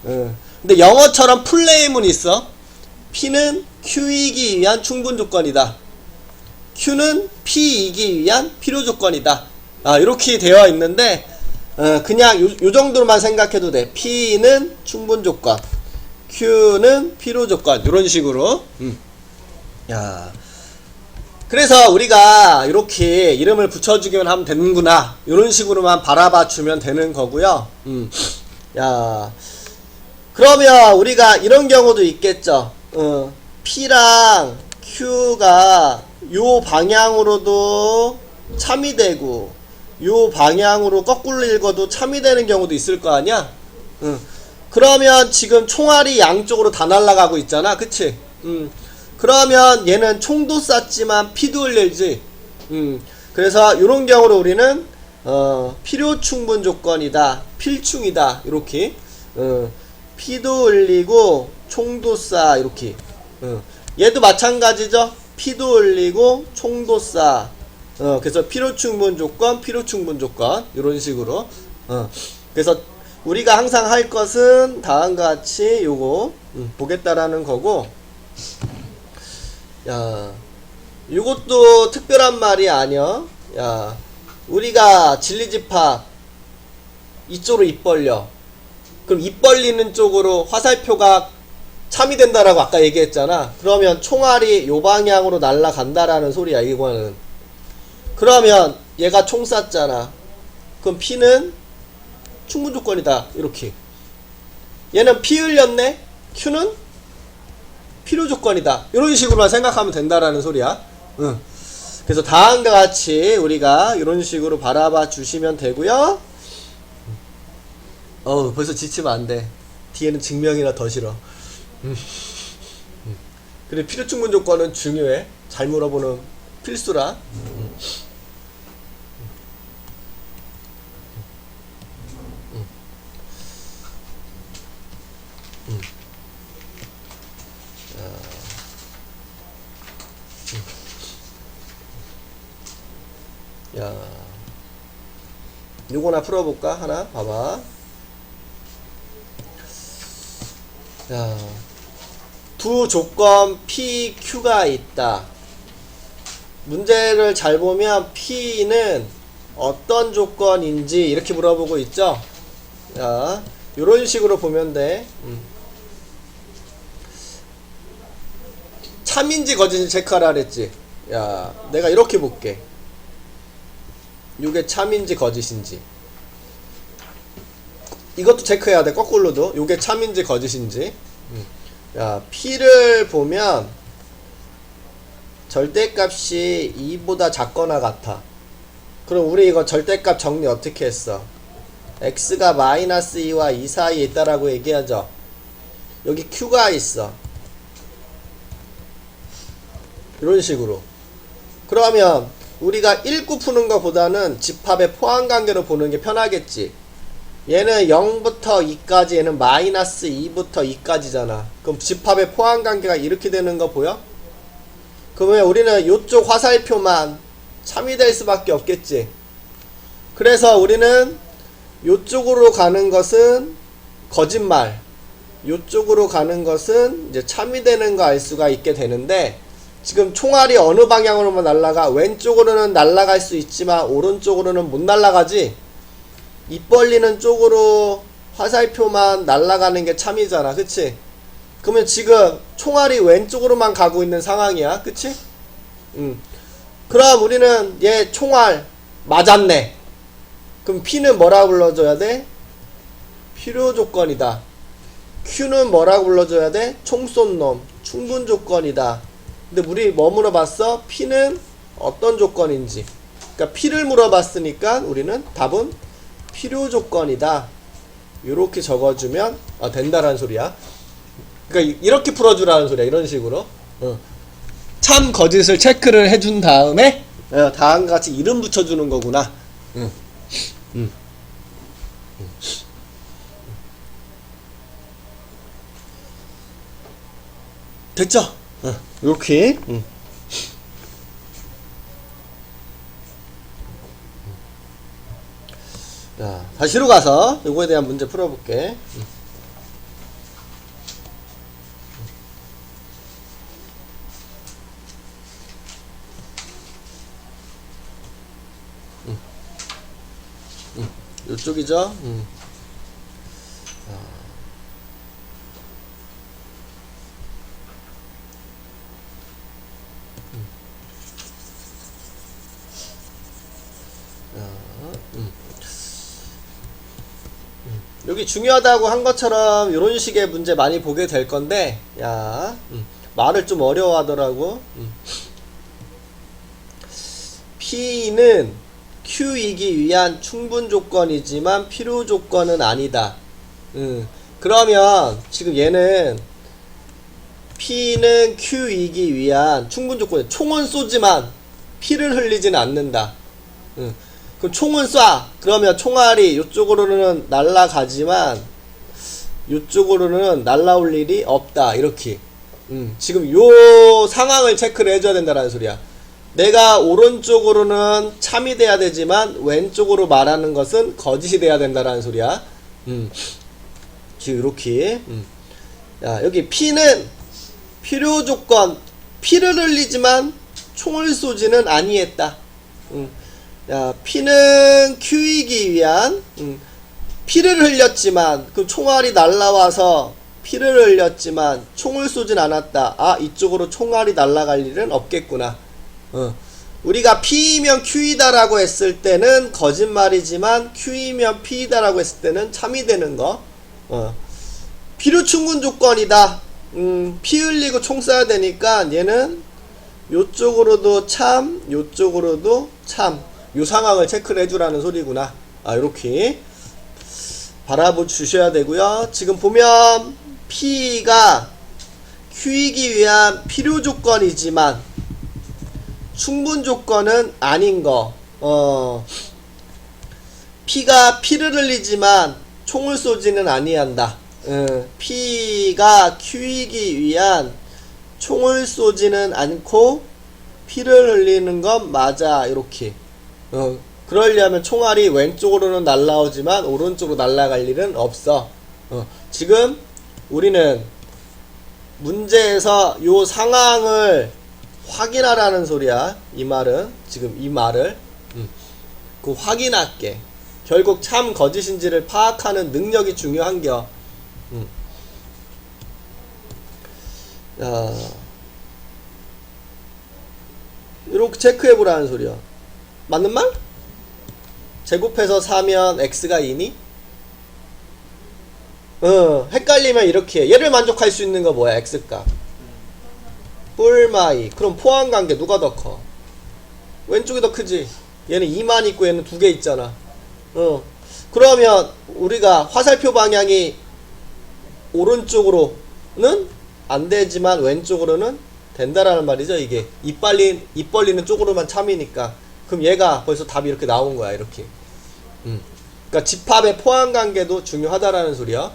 근데 영어처럼 플레임은 있어. P는 Q이기 위한 충분 조건이다. Q는 P이기 위한 필요 조건이다. 이렇게 되어 있는데, 그냥 요 정도로만 생각해도 돼. P는 충분 조건, Q는 필요 조건. 이런 식으로. 야. 그래서 우리가 이렇게 이름을 붙여주기만 하면 되는구나. 이런 식으로만 바라봐 주면 되는 거고요. 야. 그러면 우리가 이런 경우도 있겠죠. P랑 Q가 요 방향으로도 참이 되고 요 방향으로 거꾸로 읽어도 참이 되는 경우도 있을 거 아니야? 그러면 지금 총알이 양쪽으로 다 날아가고 있잖아. 그치? 그러면 얘는 총도 쐈지만 피도 흘릴지. 그래서 요런 경우로 우리는 필요 충분 조건이다. 필충이다. 이렇게. 피도 흘리고 총도 쏴. 이렇게. 얘도 마찬가지죠. 피도 흘리고 총도 쏴. 그래서 필요 충분 조건, 필요 충분 조건. 이런 식으로. 그래서 우리가 항상 할 것은 다음과 같이 요거 보겠다라는 거고. 야, 요것도 특별한 말이 아니야. 야, 우리가 진리집합 이쪽으로 입 벌려. 그럼 입 벌리는 쪽으로 화살표가 참이 된다라고 아까 얘기했잖아. 그러면 총알이 요 방향으로 날아간다라는 소리야. 이거는 그러면 얘가 총 쐈잖아. 그럼 P는 충분 조건이다. 이렇게. 얘는 P 흘렸네. Q는 필요 조건이다. 이런 식으로만 생각하면 된다라는 소리야. 응. 그래서 다음과 같이 우리가 이런 식으로 바라봐 주시면 되고요. 벌써 지치면 안 돼. 뒤에는 증명이라 더 싫어. 그래, 필요 충분 조건은 중요해. 잘 물어보는 필수라. 야, 요거나 풀어볼까? 하나 봐봐. 야, 두 조건 P, Q가 있다. 문제를 잘 보면 P는 어떤 조건인지 이렇게 물어보고 있죠. 자, 요런 식으로 보면 돼. 참인지 거짓인지 체크하라 그랬지. 야, 내가 이렇게 볼게. 요게 참인지 거짓인지. 이것도 체크해야 돼. 거꾸로도. 요게 참인지 거짓인지. 야, P를 보면 절대값이 2보다 작거나 같아. 그럼 우리 이거 절대값 정리 어떻게 했어? x가 마이너스 2와 2 사이에 있다라고 얘기하죠. 여기 q가 있어. 이런 식으로. 그러면 우리가 읽고 푸는 것보다는 집합의 포함관계로 보는 게 편하겠지. 얘는 0부터 2까지, 얘는 마이너스 2부터 2까지잖아. 그럼 집합의 포함관계가 이렇게 되는 거 보여? 그러면 우리는 이쪽 화살표만 참이 될 수밖에 없겠지. 그래서 우리는 이쪽으로 가는 것은 거짓말, 이쪽으로 가는 것은 이제 참이 되는 거 알 수가 있게 되는데, 지금 총알이 어느 방향으로만 날아가? 왼쪽으로는 날아갈 수 있지만 오른쪽으로는 못 날아가지. 입 벌리는 쪽으로 화살표만 날아가는 게 참이잖아. 그치? 그러면 지금 총알이 왼쪽으로만 가고 있는 상황이야. 그치? 그럼 우리는 얘 총알 맞았네. 그럼 P는 뭐라고 불러줘야 돼? 필요 조건이다. Q는 뭐라고 불러줘야 돼? 총 쏜 놈. 충분 조건이다. 근데 우리 뭐 물어봤어? P는 어떤 조건인지. 그러니까 P를 물어봤으니까 우리는 답은 필요 조건이다. 요렇게 적어주면 된다라는 소리야. 그러니까 이렇게 풀어주라는 소리야. 이런 식으로. 참 거짓을 체크를 해준 다음에 다음과 같이 이름 붙여주는 거구나. 됐죠? 이렇게. 자, 다시로 가서 요거에 대한 문제 풀어볼게. 요쪽이죠? 여기 중요하다고 한 것처럼 이런 식의 문제 많이 보게 될 건데, 야, 말을 좀 어려워하더라고. P는 Q이기 위한 충분 조건이지만 필요 조건은 아니다. 그러면 지금 얘는 P는 Q이기 위한 충분 조건이, 총은 쏘지만 피를 흘리지는 않는다. 그럼 총은 쏴. 그러면 총알이 이쪽으로는 날아가지만 이쪽으로는 날아올 일이 없다. 이렇게. 지금 요 상황을 체크를 해줘야 된다는 소리야. 내가 오른쪽으로는 참이 돼야 되지만 왼쪽으로 말하는 것은 거짓이 돼야 된다는 소리야. 지금 이렇게. 야, 여기 P는 필요 조건, 피를 흘리지만 총을 쏘지는 아니했다. 야, P는 Q이기 위한 피를 흘렸지만 그 총알이 날라와서 피를 흘렸지만 총을 쏘진 않았다. 아, 이쪽으로 총알이 날아갈 일은 없겠구나. 우리가 P이면 Q이다 라고 했을 때는 거짓말이지만 Q이면 P이다 라고 했을 때는 참이 되는 거. 필요 충분 조건이다. 피 흘리고 총 쏴야 되니까 얘는 요쪽으로도 참, 요쪽으로도 참. 요 상황을 체크를 해주라는 소리구나. 요렇게 바라보 주셔야 되고요. 지금 보면 P가 Q이기 위한 필요 조건이지만 충분 조건은 아닌 거. P가 피를 흘리지만 총을 쏘지는 아니한다. P가 Q이기 위한 총을 쏘지는 않고 피를 흘리는 건 맞아. 이렇게. 그러려면 총알이 왼쪽으로는 날라오지만 오른쪽으로 날아갈 일은 없어. 지금 우리는 문제에서 요 상황을 확인하라는 소리야. 이 말은 지금 이 말을 그 확인할게. 결국 참 거짓인지를 파악하는 능력이 중요한겨. 이렇게 체크해보라는 소리야. 맞는 말? 제곱해서 4면 x가 2니? 헷갈리면 이렇게 해. 얘를 만족할 수 있는 거 뭐야? x값 뿔마이. 그럼 포함관계 누가 더 커? 왼쪽이 더 크지. 얘는 2만 있고 얘는 2개 있잖아. 그러면 우리가 화살표 방향이 오른쪽으로는 안 되지만 왼쪽으로는 된다라는 말이죠. 이게 입 벌리는 쪽으로만 참이니까. 그럼 얘가 벌써 답이 이렇게 나온 거야. 이렇게. 그러니까 집합의 포함 관계도 중요하다라는 소리야.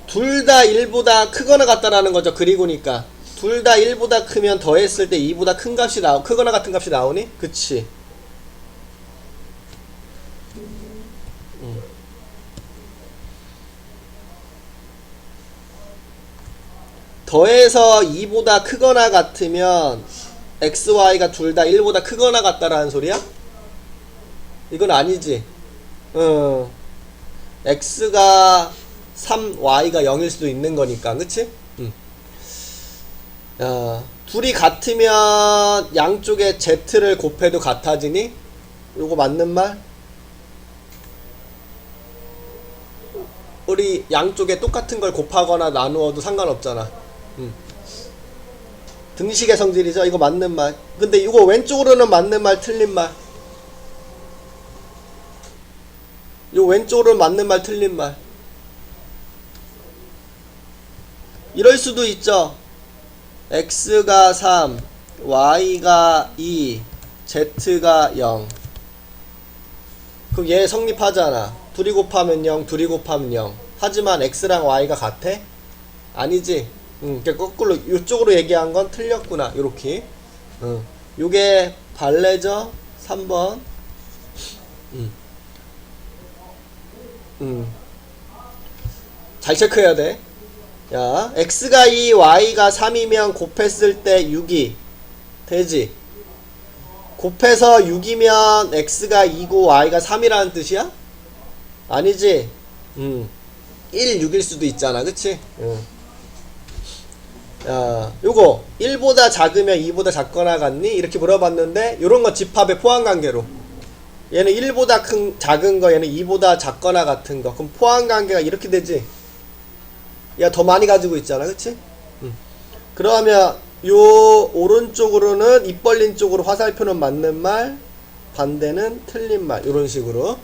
둘 다 1보다 크거나 같다라는 거죠. 그리고니까 둘 다 1보다 크면 더했을 때 2보다 큰 값이 크거나 같은 값이 나오니? 그치. 더해서 2보다 크거나 같으면 x, y가 둘 다 1보다 크거나 같다라는 소리야? 이건 아니지. x가 3, y가 0일 수도 있는 거니까. 그치? 둘이 같으면 양쪽에 z를 곱해도 같아지니? 요거 맞는 말? 우리 양쪽에 똑같은 걸 곱하거나 나누어도 상관없잖아. 등식의 성질이죠. 이거 맞는 말. 근데 이거 왼쪽으로는 맞는 말, 틀린 말. 요 왼쪽으로는 맞는 말, 틀린 말. 이럴 수도 있죠. x가 3, y가 2, z가 0. 그럼 얘 성립하잖아. 둘이 곱하면 0, 둘이 곱하면 0. 하지만 x랑 y가 같아? 아니지. 그러니까 거꾸로 이쪽으로 얘기한 건 틀렸구나. 요렇게. 요게 발레죠. 3번. 잘 체크해야 돼. 야, x가 2, y가 3이면 곱했을 때 6이 되지. 곱해서 6이면 x가 2고 y가 3이라는 뜻이야? 아니지. 1, 6일 수도 있잖아. 그치? 야, 요거 1보다 작으면 2보다 작거나 같니? 이렇게 물어봤는데 요런거 집합의 포함관계로 얘는 1보다 작은 거, 얘는 2보다 작거나 같은 거. 그럼 포함관계가 이렇게 되지. 얘가 더 많이 가지고 있잖아. 그치? 그러면 요 오른쪽으로는 입 벌린 쪽으로 화살표는 맞는 말, 반대는 틀린 말. 요런 식으로.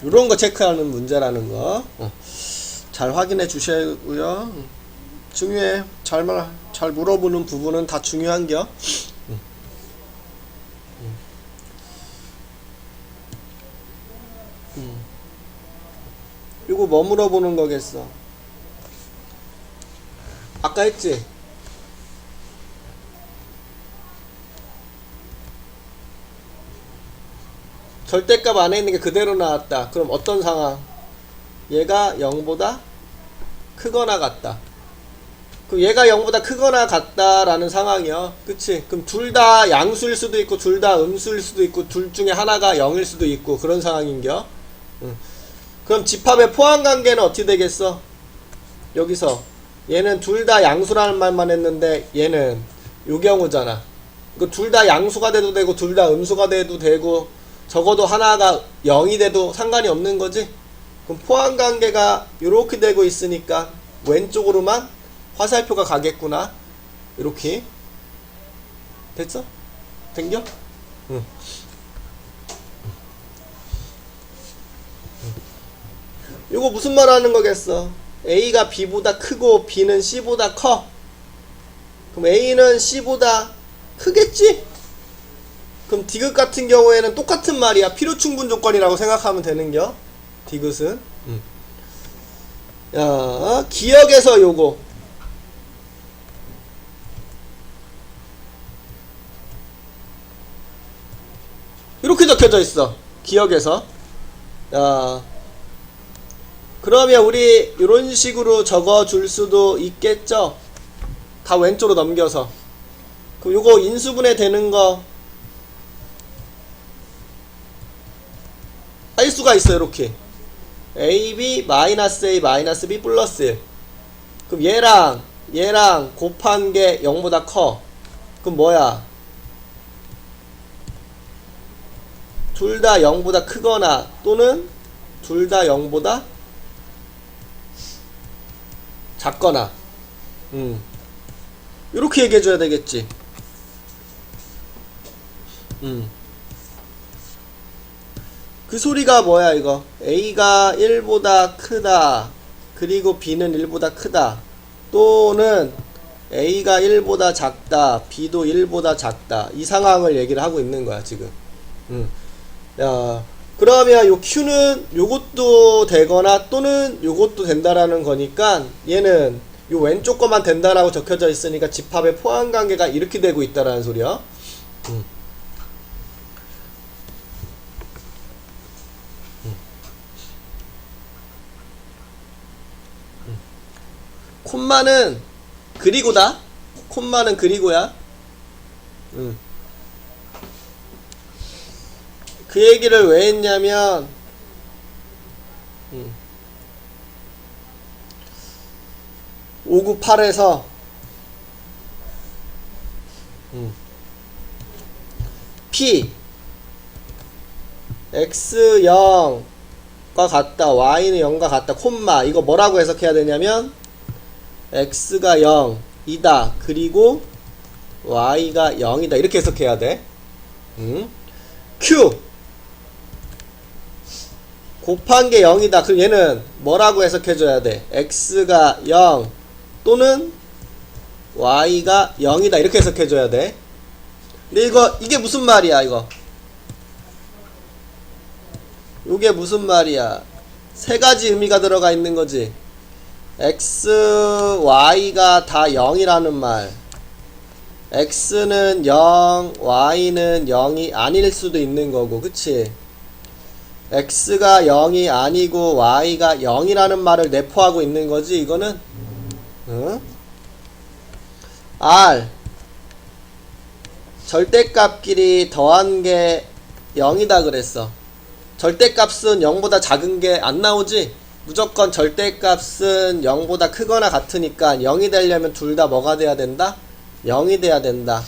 요런 거 체크하는 문제라는 거. 잘 확인해 주시고요. 중요해. 잘 물어보는 부분은 다 중요한겨. 이거 뭐 물어보는 거겠어? 아까 했지? 절대값 안에 있는 게 그대로 나왔다. 그럼 어떤 상황? 얘가 0보다 크거나 같다. 그럼 얘가 0보다 크거나 같다라는 상황이야. 그치? 그럼 둘 다 양수일 수도 있고 둘 다 음수일 수도 있고 둘 중에 하나가 0일 수도 있고 그런 상황인겨. 그럼 집합의 포함관계는 어떻게 되겠어? 여기서 얘는 둘 다 양수라는 말만 했는데 얘는 요 경우잖아. 둘 다 양수가 돼도 되고 둘 다 음수가 돼도 되고 적어도 하나가 0이 돼도 상관이 없는 거지. 그럼 포함관계가 요렇게 되고 있으니까 왼쪽으로만 화살표가 가겠구나. 이렇게 됐어? 된겨? 응. 이거 무슨 말 하는 거겠어? A가 B보다 크고 B는 C보다 커. 그럼 A는 C보다 크겠지? 그럼 디귿 같은 경우에는 똑같은 말이야. 필요충분 조건이라고 생각하면 되는겨. 디귿은. 야, 기억에서 요거. 이렇게 적혀져 있어. 기억에서. 야, 그러면 우리 이런 식으로 적어줄 수도 있겠죠? 다 왼쪽으로 넘겨서. 그럼 요거 인수분해 되는 거 할 수가 있어요. 이렇게 AB 마이너스 A 마이너스 B 플러스 1. 그럼 얘랑 곱한 게 0보다 커. 그럼 뭐야? 둘 다 0보다 크거나 또는 둘 다 0보다 작거나. 이렇게 얘기해줘야 되겠지. 그 소리가 뭐야 이거? A가 1보다 크다. 그리고 B는 1보다 크다. 또는 A가 1보다 작다. B도 1보다 작다. 이 상황을 얘기를 하고 있는 거야 지금. 야, 그러면 요 Q는 요것도 되거나 또는 요것도 된다라는 거니까 얘는 요 왼쪽 거만 된다라고 적혀져 있으니까 집합의 포함관계가 이렇게 되고 있다라는 소리야. 콤마는 그리고다. 콤마는 그리고야. 그 얘기를 왜 했냐면 598에서 P X 0과 같다. Y는 0과 같다. 콤마 이거 뭐라고 해석해야 되냐면 X가 0이다. 그리고 Y가 0이다. 이렇게 해석해야 돼. Q 곱한 게 0이다. 그럼 얘는 뭐라고 해석해줘야 돼? X가 0 또는 Y가 0이다. 이렇게 해석해줘야 돼. 근데 이게 무슨 말이야 이거? 이게 무슨 말이야? 세 가지 의미가 들어가 있는 거지. X, Y가 다 0이라는 말. X는 0, Y는 0이 아닐 수도 있는 거고, 그치? X가 0이 아니고 Y가 0이라는 말을 내포하고 있는 거지, 이거는? 응? R. 절대값끼리 더한 게 0이다 그랬어. 절대값은 0보다 작은 게 안 나오지? 무조건 절대값은 0보다 크거나 같으니까 0이 되려면 둘 다 뭐가 돼야 된다? 0이 돼야 된다.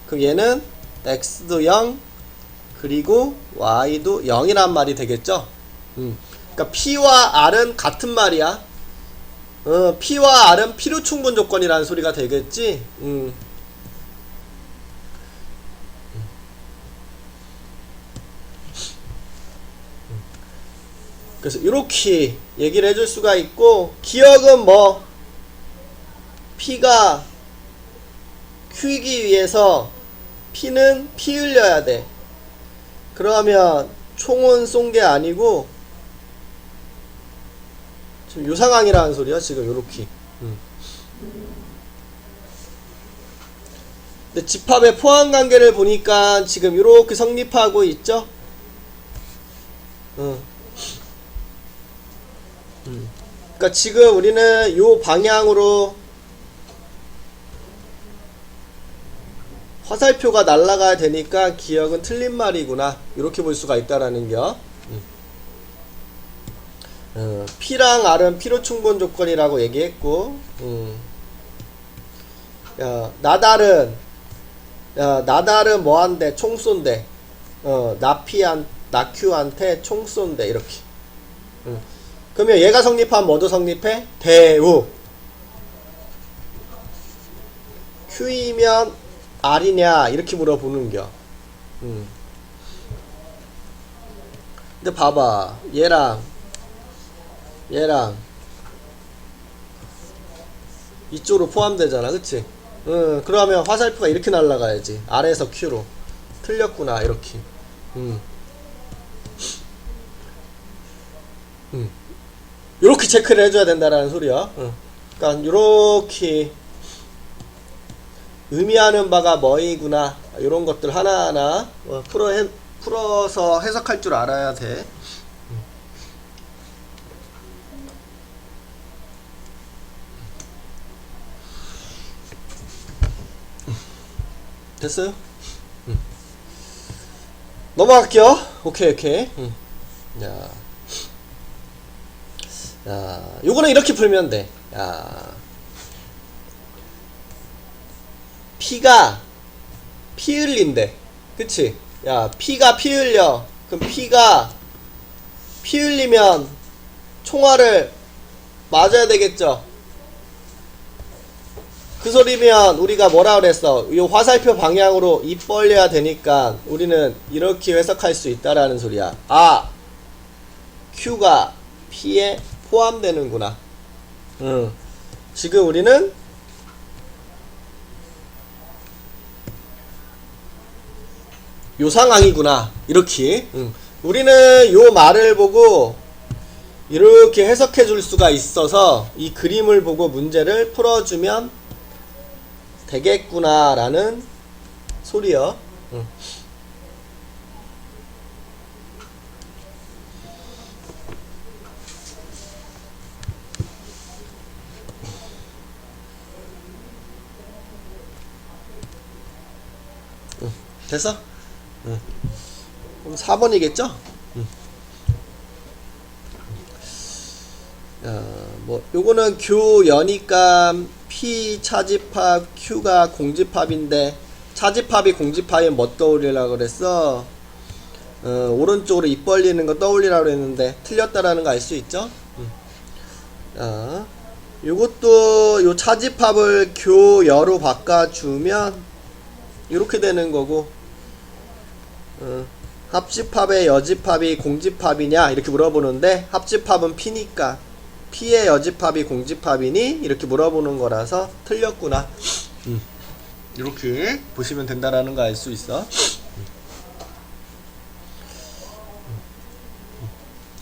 그럼 얘는 x도 0 그리고 y도 0이란 말이 되겠죠? 그러니까 p와 r은 같은 말이야. p와 r은 필요충분 조건이라는 소리가 되겠지? 그래서 이렇게 얘기를 해줄 수가 있고, 기억은 뭐 P가 Q이기 위해서 P는 피 흘려야 돼. 그러면 총은 쏜 게 아니고 지금 요 상황이라는 소리야. 지금 요렇게. 근데 집합의 포함관계를 보니까 지금 요렇게 성립하고 있죠. 그러니까 지금 우리는 요 방향으로 화살표가 날아가야 되니까 기억은 틀린 말이구나 이렇게 볼 수가 있다라는 겨. P랑 R은 필요 충분 조건이라고 얘기했고, 나달은 뭐한대? 총 쏜대. 나큐한테 총 쏜대. 이렇게. 그러면 얘가 성립하면 뭐도 성립해? 대우. Q이면 R이냐? 이렇게 물어보는겨. 근데 봐봐. 얘랑 이쪽으로 포함되잖아. 그치? 그러면 화살표가 이렇게 날아가야지. R에서 Q로. 틀렸구나. 이렇게. 요렇게 체크를 해줘야 된다라는 소리야. 그러니까 요렇게 의미하는 바가 뭐이구나. 요런 것들 하나하나 풀어서 해석할 줄 알아야 돼. 됐어요? 넘어갈게요. 오케이. 자, 요거는 이렇게 풀면 돼. 피가 피 흘린대. 그치? 피가 피 흘려. 그럼 피가 피 흘리면 총알을 맞아야 되겠죠? 그 소리면 우리가 뭐라 그랬어? 이 화살표 방향으로 입 벌려야 되니까 우리는 이렇게 해석할 수 있다라는 소리야. Q가 P에 포함되는구나. 지금 우리는 요 상황이구나. 이렇게. 우리는 요 말을 보고 이렇게 해석해 줄 수가 있어서 이 그림을 보고 문제를 풀어주면 되겠구나 라는 소리요. 됐어? 그럼 4번이겠죠? 뭐 요거는 교연이니까 P 차집합 Q가 공집합인데 차집합이 공집합이면 뭐 떠올리려고 그랬어? 오른쪽으로 입 벌리는 거 떠올리라고 그랬는데 틀렸다라는 거 알 수 있죠? 요것도 요 차집합을 교여로 바꿔주면 이렇게 되는 거고, 합집합의 여집합이 공집합이냐 이렇게 물어보는데 합집합은 P니까 P의 여집합이 공집합이니 이렇게 물어보는 거라서 틀렸구나. 이렇게 보시면 된다라는 거 알 수 있어.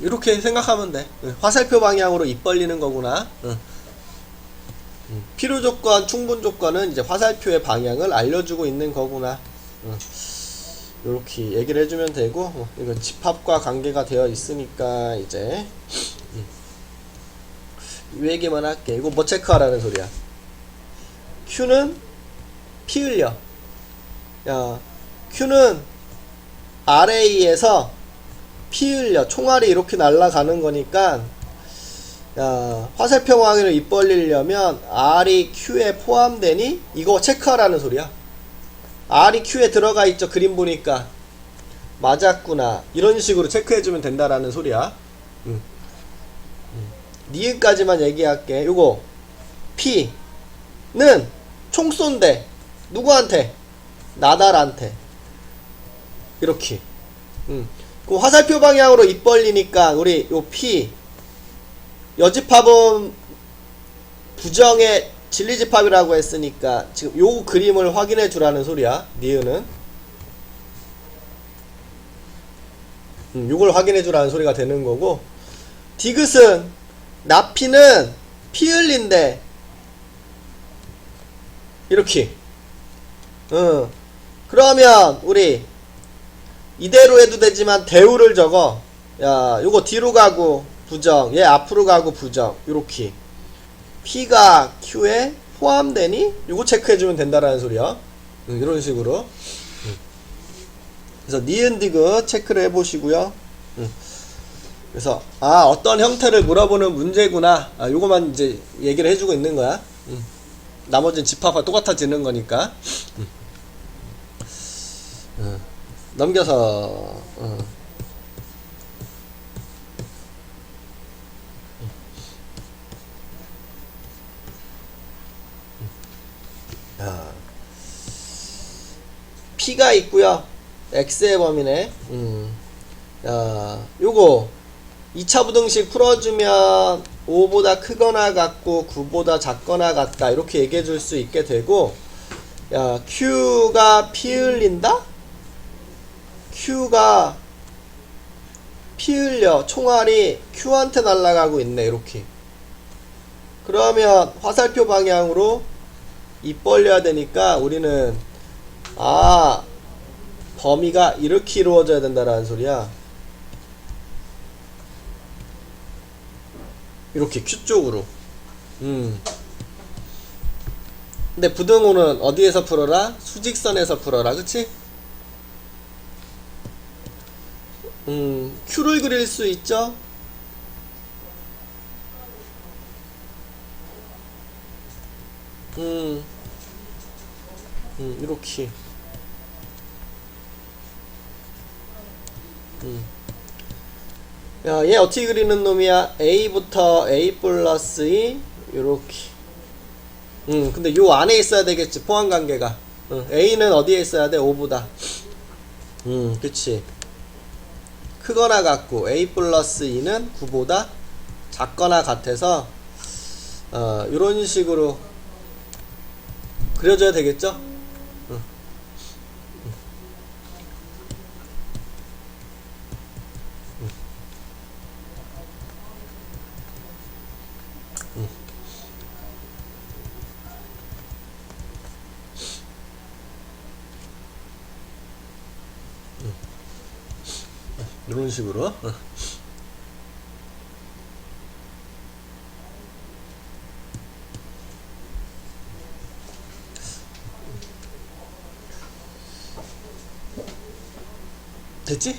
이렇게 생각하면 돼. 화살표 방향으로 입 벌리는 거구나. 필요 조건, 충분 조건은 이제 화살표의 방향을 알려주고 있는 거구나. 이렇게 얘기를 해주면 되고, 이건 집합과 관계가 되어 있으니까 이제 이 얘기만 할게. 이거 뭐 체크하라는 소리야? Q는 피 흘려. Q는 RA에서 피 흘려. 총알이 이렇게 날아가는 거니까, 화살표 방향으로 입 벌리려면 R이 Q에 포함되니? 이거 체크하라는 소리야. R이 Q에 들어가 있죠. 그림 보니까. 맞았구나. 이런 식으로 체크해주면 된다라는 소리야. 니은까지만 얘기할게. 요거 P는 총 쏜대. 누구한테? 나달한테. 이렇게. 그 화살표 방향으로 입 벌리니까 우리 요 P 여집합은 부정의 진리집합이라고 했으니까 지금 요 그림을 확인해 주라는 소리야. 니은은 요걸 확인해 주라는 소리가 되는 거고, 디귿은 나피는 피 흘린데 이렇게. 그러면 우리 이대로 해도 되지만 대우를 적어. 요거 뒤로 가고 부정, 얘 앞으로 가고 부정. 요렇게 P가 Q에 포함되니? 요거 체크해주면 된다라는 소리야. 이런 식으로. 그래서 니은 디귿 체크를 해보시고요. 그래서 어떤 형태를 물어보는 문제구나. 요거만 이제 얘기를 해주고 있는 거야. 나머지는 집합과 똑같아지는 거니까. 넘겨서. P가 있고요. X의 범위네. 요거 2차 부등식 풀어주면 5보다 크거나 같고 9보다 작거나 같다 이렇게 얘기해 줄 수 있게 되고, Q가 피 흘린다? Q가 피 흘려 총알이 Q한테 날아가고 있네. 이렇게 그러면 화살표 방향으로 입 벌려야 되니까 우리는 범위가 이렇게 이루어져야 된다라는 소리야. 이렇게 Q 쪽으로. 근데 부등호는 어디에서 풀어라? 수직선에서 풀어라. 그치? Q를 그릴 수 있죠? 이렇게. 얘 어떻게 그리는 놈이야? A부터 A 플러스 2 요렇게. 근데 요 안에 있어야 되겠지, 포함관계가. A는 어디에 있어야 돼? 5보다. 그치. 크거나 같고 A 플러스 2는 9보다 작거나 같아서 요런 식으로 그려줘야 되겠죠? 이런 식으로. 됐지?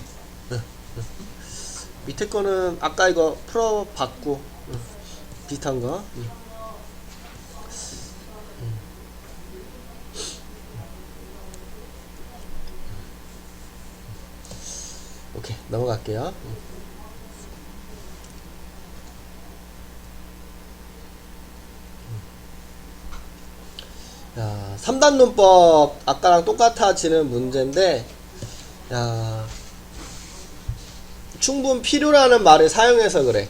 밑에 거는 아까 이거 풀어봤고 비슷한 거. 오케이, 넘어갈게요. 야, 3단 논법 아까랑 똑같아지는 문제인데, 충분 필요라는 말을 사용해서 그래.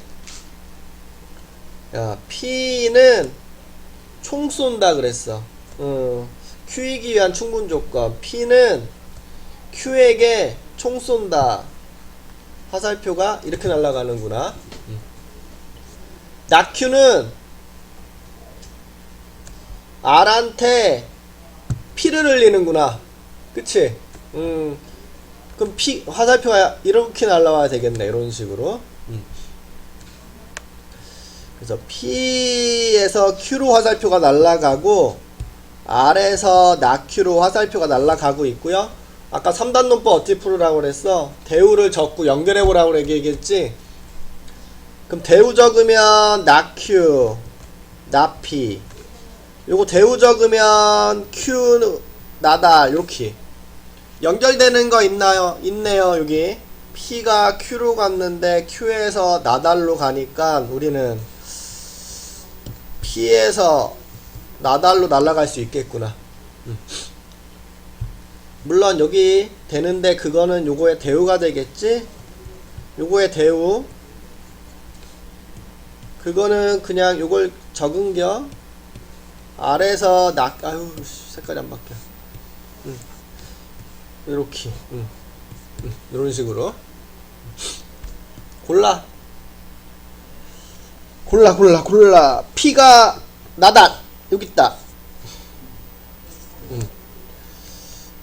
P는 총 쏜다 그랬어. Q이기 위한 충분 조건. P는 Q에게 총 쏜다. 화살표가 이렇게 날아가는구나. 낙Q는 R한테 피를 흘리는구나. 그치? 그럼 화살표가 이렇게 날아와야 되겠네. 이런 식으로. 그래서 P에서 Q로 화살표가 날아가고 R에서 낙Q로 화살표가 날아가고 있고요. 아까 3단 논법 어떻게 풀으라고 그랬어? 대우를 적고 연결해보라고 얘기했지? 그럼 대우 적으면 낙Q, 낙P. 요거 대우 적으면 Q, 나달. 요렇게. 연결되는 거 있나요? 있네요. 여기. P가 Q로 갔는데 Q에서 나달로 가니까 우리는 P에서 나달로 날아갈 수 있겠구나. 물론 여기 되는데 그거는 요거의 대우가 되겠지? 요거의 대우. 그거는 그냥 요걸 적은겨. 아래서 아유 색깔이 안 바뀌어. 이렇게. 이런 식으로 골라. P가 나달 여기 있다.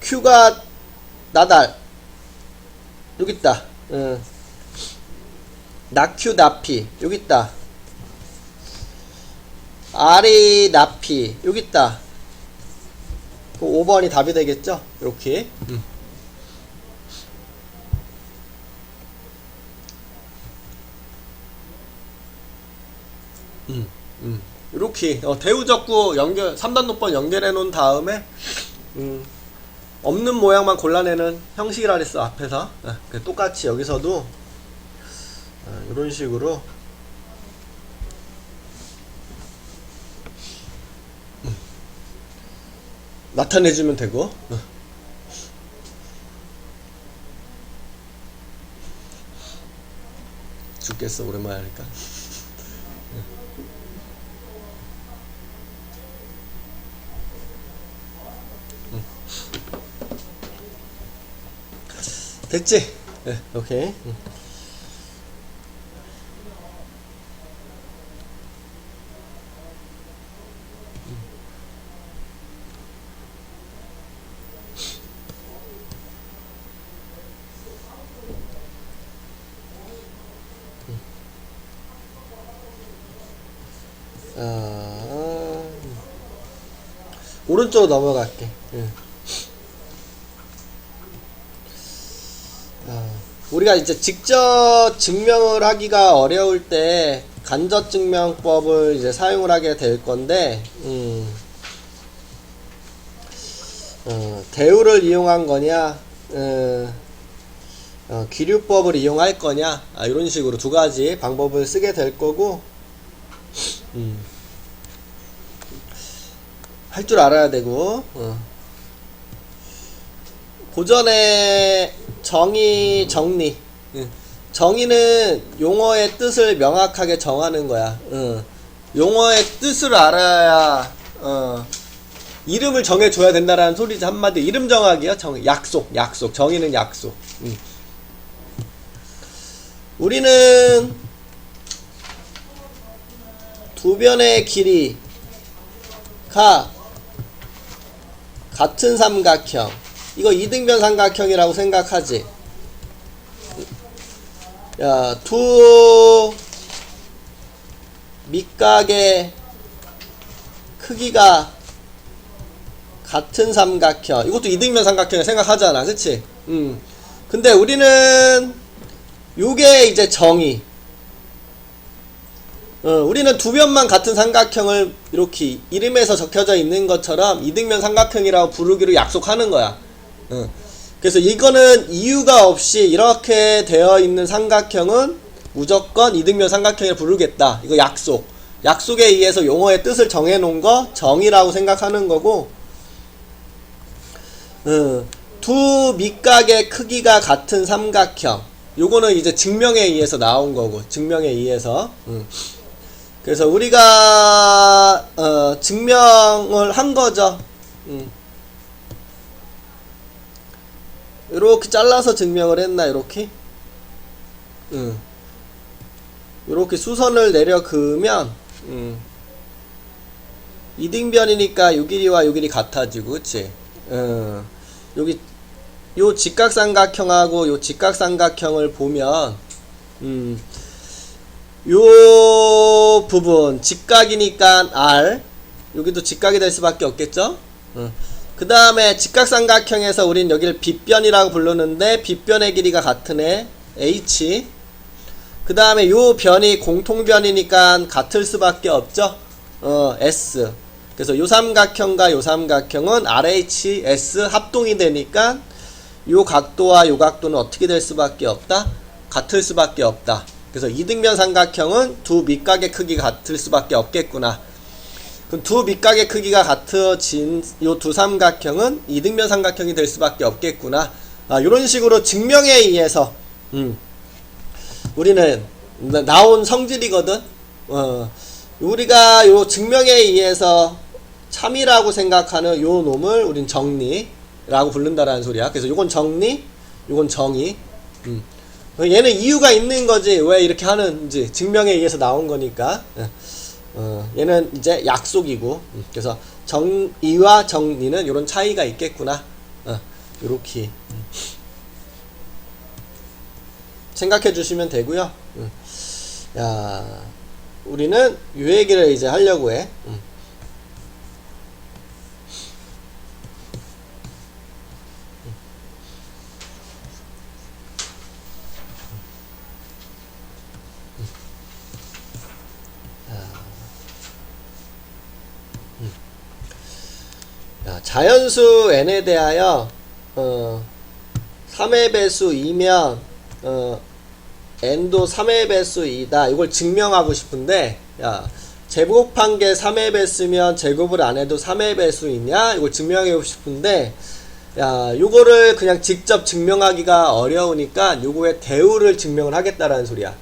Q가 나달 여기 있다. 낙Q 나P 여기 있다. R이 나P 여기 있다. 그 5번이 답이 되겠죠? 이렇게. 이렇게 대우적구 연결 3단 노법 연결해 놓은 다음에 없는 모양만 골라내는 형식이라 그랬어 앞에서. 똑같이 여기서도 이런 식으로 나타내주면 되고. 죽겠어 오랜만에 하니까. 됐지? 네, 오케이. 오른쪽으로 넘어갈게. 우리가 이제 직접 증명을 하기가 어려울 때 간접 증명법을 이제 사용을 하게 될 건데, 대우를 이용한 거냐, 기류법을 이용할 거냐, 이런 식으로 두 가지 방법을 쓰게 될 거고, 할 줄 알아야 되고, 고전의 정의, 정리. 정의는 용어의 뜻을 명확하게 정하는 거야. 용어의 뜻을 알아야 이름을 정해줘야 된다라는 소리지. 한마디 이름 정하기야. 약속, 약속. 정의는 약속. 우리는 두 변의 길이가 같은 삼각형, 이거 이등변 삼각형이라고 생각하지. 야, 두 밑각의 크기가 같은 삼각형, 이것도 이등변 삼각형이라고 생각하잖아, 그치? 근데 우리는 요게 이제 정의. 우리는 두 변만 같은 삼각형을 이렇게 이름에서 적혀져 있는 것처럼 이등변 삼각형이라고 부르기로 약속하는 거야. 그래서 이거는 이유가 없이 이렇게 되어 있는 삼각형은 무조건 이등변 삼각형을 부르겠다. 이거 약속. 약속에 의해서 용어의 뜻을 정해 놓은 거 정의라고 생각하는 거고, 두 밑각의 크기가 같은 삼각형, 요거는 이제 증명에 의해서 나온 거고, 증명에 의해서. 그래서 우리가 증명을 한 거죠. 이렇게 잘라서 증명을 했나, 이렇게? 이렇게 수선을 내려 그으면 이등변이니까 요 길이와 요 길이 같아지고, 그치? 여기 요 직각삼각형하고 요 직각삼각형을 보면 요 부분 직각이니까 R, 여기도 직각이 될 수밖에 없겠죠? 그 다음에 직각삼각형에서 우린 여기를 빗변이라고 부르는데 빗변의 길이가 같은 애 H, 그 다음에 요 변이 공통변이니까 같을 수밖에 없죠? S. 그래서 요 삼각형과 요 삼각형은 RHS 합동이 되니까 요 각도와 요 각도는 어떻게 될 수밖에 없다? 같을 수밖에 없다. 그래서 이등변 삼각형은 두 밑각의 크기가 같을 수밖에 없겠구나. 그럼 두 밑각의 크기가 같아진 요 두 삼각형은 이등변 삼각형이 될 수밖에 없겠구나. 요런 식으로 증명에 의해서 우리는 나온 성질이거든. 우리가 요 증명에 의해서 참이라고 생각하는 요 놈을 우린 정리라고 부른다라는 소리야. 그래서 요건 정리, 요건 정의. 얘는 이유가 있는 거지. 왜 이렇게 하는지 증명에 의해서 나온 거니까. 얘는 이제 약속이고. 그래서 정의와 정리는 요런 차이가 있겠구나. 요렇게 생각해 주시면 되고요. 야, 우리는 요 얘기를 이제 하려고 해. 야, 자연수 n에 대하여 3의 배수 2면 n도 3의 배수 2다. 이걸 증명하고 싶은데, 야, 제곱한 게 3의 배수면 제곱을 안 해도 3의 배수이냐? 이걸 증명하고 싶은데, 야, 요거를 그냥 직접 증명하기가 어려우니까 요거의 대우를 증명을 하겠다라는 소리야.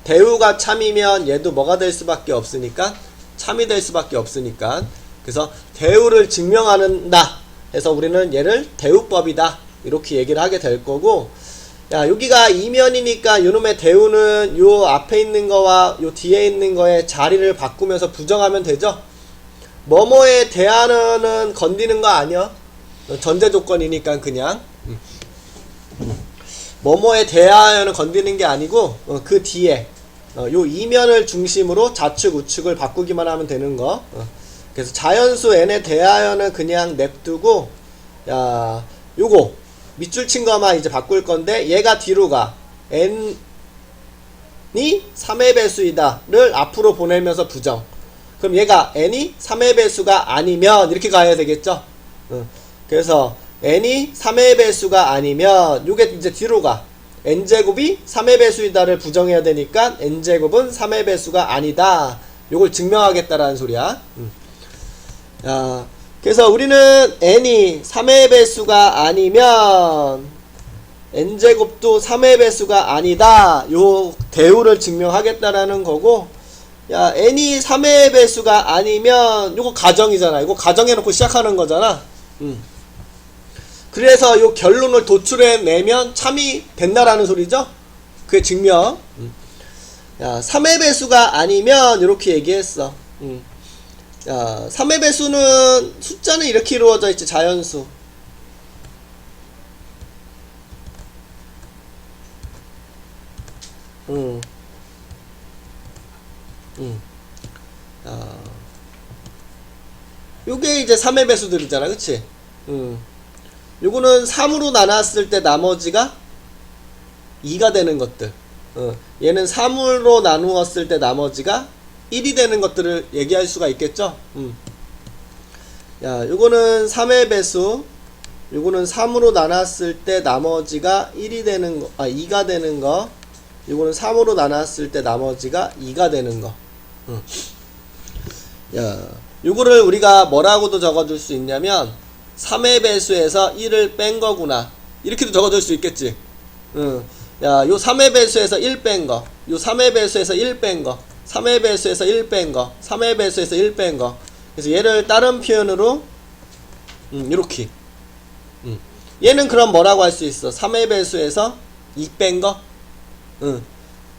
대우가 참이면 얘도 뭐가 될 수밖에 없으니까 참이 될 수밖에 없으니까, 그래서 대우를 증명한다 해서 우리는 얘를 대우법이다 이렇게 얘기를 하게 될 거고, 야, 여기가 이면이니까 요놈의 대우는 요 앞에 있는 거와 요 뒤에 있는 거의 자리를 바꾸면서 부정하면 되죠. 뭐뭐에 대하여는 건드는 거 아니야. 전제 조건이니까 그냥 뭐뭐에 대하여는 건드는 게 아니고 그 뒤에 요 이면을 중심으로 좌측 우측을 바꾸기만 하면 되는 거. 그래서 자연수 n에 대하여는 그냥 냅두고, 야, 요거 밑줄 친 거만 이제 바꿀 건데, 얘가 뒤로 가. n이 3의 배수이다를 앞으로 보내면서 부정. 그럼 얘가 n이 3의 배수가 아니면 이렇게 가야 되겠죠. 그래서 n이 3의 배수가 아니면 요게 이제 뒤로 가. n제곱이 3의 배수이다를 부정해야 되니까 n제곱은 3의 배수가 아니다. 요걸 증명하겠다라는 소리야. 야, 그래서 우리는 n이 3의 배수가 아니면 n제곱도 3의 배수가 아니다. 요 대우를 증명하겠다라는 거고, 야, n이 3의 배수가 아니면 요거 가정이잖아. 이거 가정해놓고 시작하는 거잖아. 그래서 요 결론을 도출해내면 참이 된다라는 소리죠. 그게 증명. 야, 3의 배수가 아니면 이렇게 얘기했어. 야, 3의 배수는 숫자는 이렇게 이루어져 있지. 자연수. 요게 이제 3의 배수들이잖아. 그치? 요거는 3으로 나눴을 때 나머지가 2가 되는 것들. 얘는 3으로 나누었을 때 나머지가 1이 되는 것들을 얘기할 수가 있겠죠. 야, 요거는 3의 배수. 요거는 3으로 나눴을 때 나머지가 1이 되는 거, 2가 되는 거. 요거는 3으로 나눴을 때 나머지가 2가 되는 거. 야, 요거를 우리가 뭐라고도 적어줄 수 있냐면 3의 배수에서 1을 뺀 거구나. 이렇게도 적어줄 수 있겠지. 야, 요 3의 배수에서 1 뺀 거, 요 3의 배수에서 1 뺀 거, 3의 배수에서 1 뺀 거, 3의 배수에서 1 뺀 거. 그래서 얘를 다른 표현으로 요렇게. 얘는 그럼 뭐라고 할 수 있어? 3의 배수에서 2 뺀 거?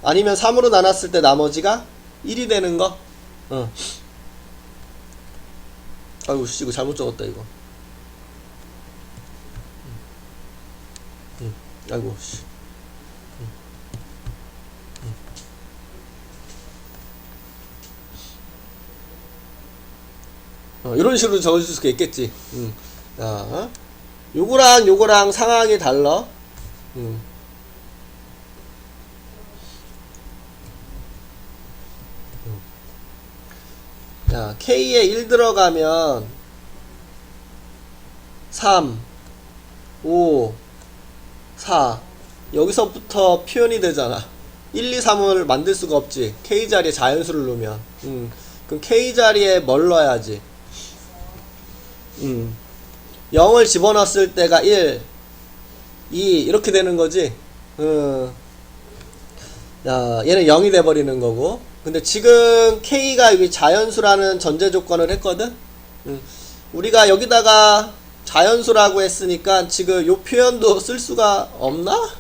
아니면 3으로 나눴을 때 나머지가 1이 되는 거? 아이고, 씨, 이거 잘못 적었다, 이거. 아이고, 씨. 이런 식으로 적어줄 수가 있겠지. 자, 요거랑 요거랑 상황이 달라. 자, K에 1 들어가면 3, 5, 4 여기서부터 표현이 되잖아. 1, 2, 3을 만들 수가 없지. K 자리에 자연수를 놓으면. 그럼 K 자리에 뭘 넣어야지? 0을 집어넣었을 때가 1, 2 이렇게 되는 거지. 야, 얘는 0이 돼버리는 거고. 근데 지금 K가 여기 자연수라는 전제 조건을 했거든. 우리가 여기다가 자연수라고 했으니까 지금 요 표현도 쓸 수가 없나?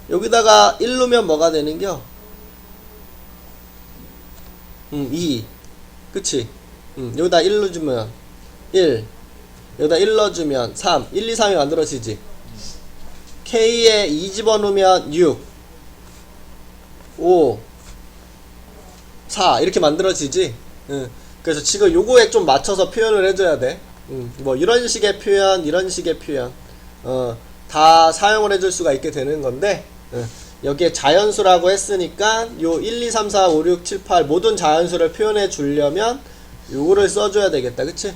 여기다가 1 넣으면 뭐가 되는겨? 2. 그치? 여기다 1 넣어주면 1. 여기다 1 넣어주면 3. 1, 2, 3이 만들어지지. K에 2 집어넣으면 6. 5. 4. 이렇게 만들어지지. 그래서 지금 요거에 좀 맞춰서 표현을 해줘야 돼. 뭐 이런 식의 표현, 이런 식의 표현 다 사용을 해줄 수가 있게 되는 건데, 여기에 자연수라고 했으니까 요 1, 2, 3, 4, 5, 6, 7, 8 모든 자연수를 표현해 주려면 요거를 써줘야 되겠다. 그치?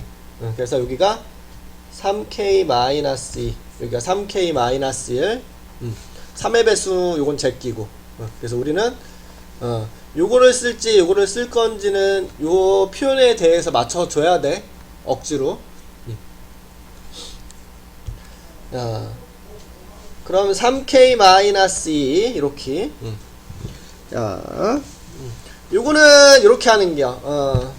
그래서 여기가 3k-2 여기가 3k-1 3의 배수 요건 제끼고 그래서 우리는 요거를 쓸지 요거를 쓸 건지는 요 표현에 대해서 맞춰줘야 돼. 억지로. 자, 그럼 3k-2 이렇게 자, 요거는 이렇게 하는겨.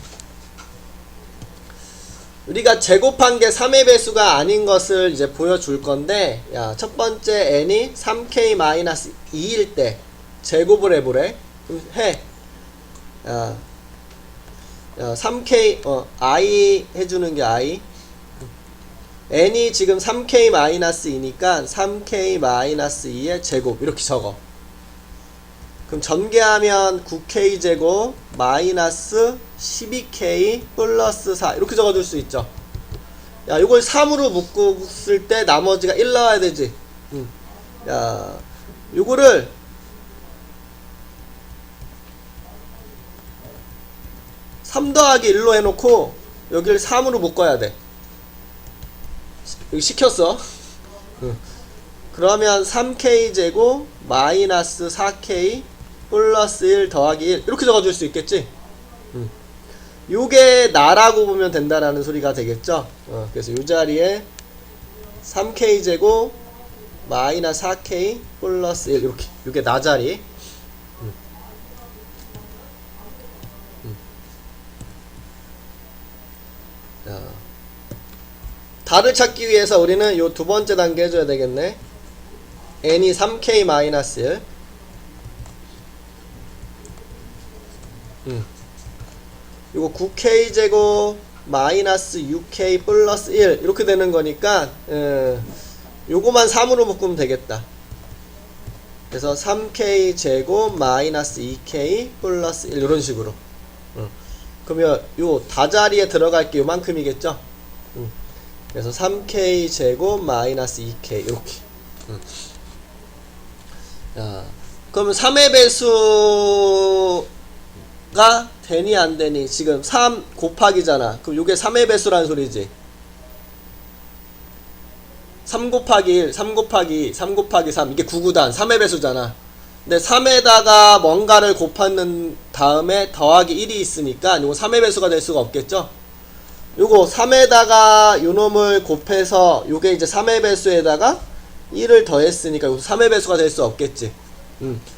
우리가 제곱한 게 3의 배수가 아닌 것을 이제 보여줄 건데, 야, 첫 번째 n이 3k-2일 때 제곱을 해보래. 그럼 해. 야, 3k, i 해주는 게 i. n이 지금 3k-2니까 3k-2의 제곱. 이렇게 적어. 그럼 전개하면 9k 제곱 마이너스 12k 플러스 4 이렇게 적어줄 수 있죠. 야, 이걸 3으로 묶었을 때 나머지가 1 나와야 되지. 야, 요거를 (3 더하기 1로) 해놓고 여기를 3으로 묶어야 돼. 여기 시켰어. 그러면 3k 제곱 마이너스 4k 플러스 1 더하기 1 이렇게 적어줄 수 있겠지. 요게 나라고 보면 된다라는 소리가 되겠죠. 그래서 요 자리에 3k 제곱 마이너스 4k 플러스 1 이렇게 요게 나 자리. 다를 찾기 위해서 우리는 요 두 번째 단계 해줘야 되겠네. n이 3k 마이너스 1 이거 9k 제곱 마이너스 6k 플러스 1 이렇게 되는 거니까 요거만 3으로 묶으면 되겠다. 그래서 3k 제곱 마이너스 2k 플러스 1 이런 식으로. 그러면 요 다자리에 들어갈 게 요만큼이겠죠. 그래서 3k 제곱 마이너스 2k 이렇게. 자, 그럼 3의 배수가 되니 안 되니? 지금 3 곱하기잖아. 그럼 요게 3의 배수라는 소리지. 3 곱하기 1, 3 곱하기 2, 3 곱하기 3 이게 9구단 3의 배수잖아. 근데 3에다가 뭔가를 곱하는 다음에 더하기 1이 있으니까 요거 3의 배수가 될 수가 없겠죠. 요거 3에다가 요놈을 곱해서 요게 이제 3의 배수에다가 1을 더했으니까 요거 3의 배수가 될 수 없겠지.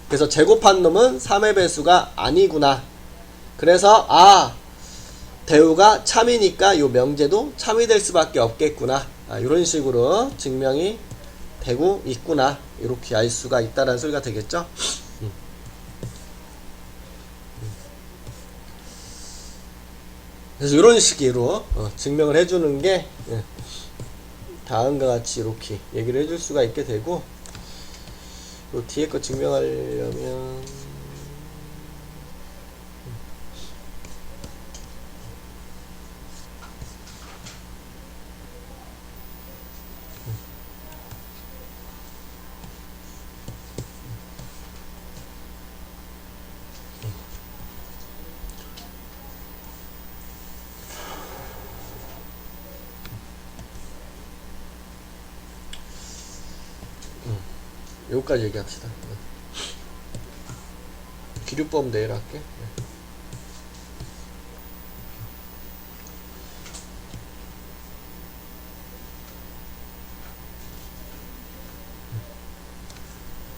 그래서 제곱한 놈은 3의 배수가 아니구나. 그래서 대우가 참이니까 요 명제도 참이 될 수밖에 없겠구나. 요런 식으로 증명이 되고 있구나. 이렇게 알 수가 있다라는 소리가 되겠죠. 그래서 이런 식으로 증명을 해주는 게 다음과 같이 이렇게 얘기를 해줄 수가 있게 되고, 또 뒤에 거 증명하려면 여기까지 얘기합시다. 기류법 내일 할게.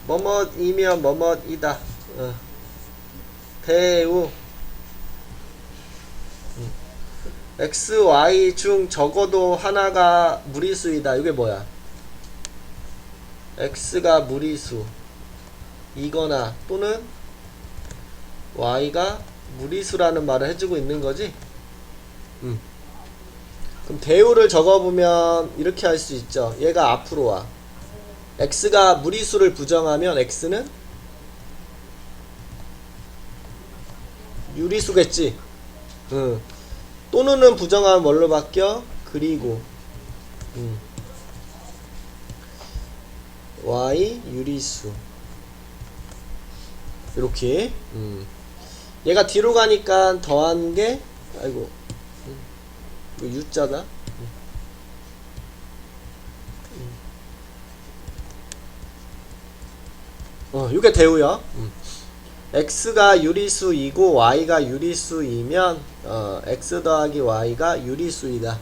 뭐뭇이면 뭐뭇이다. 대우 x, y 중 적어도 하나가 무리수이다. 이게 뭐야? x가 무리수 이거나 또는 y가 무리수라는 말을 해주고 있는 거지. 그럼 대우를 적어보면 이렇게 할 수 있죠. 얘가 앞으로 와. x가 무리수를 부정하면 x는 유리수겠지. 또는은 부정하면 뭘로 바뀌어? 그리고 y 유리수 이렇게. 얘가 뒤로 가니까 더한 게 아이고 이거 U자다. 이게 대우야. x가 유리수이고 y가 유리수이면 x 더하기 y가 유리수이다.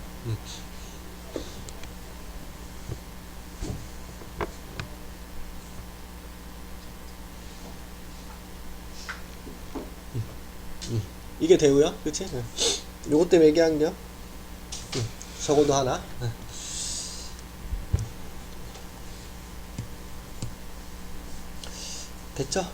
이게 대우야, 그치? 요것 때문에 얘기한 겨. 적어도 하나. 됐죠?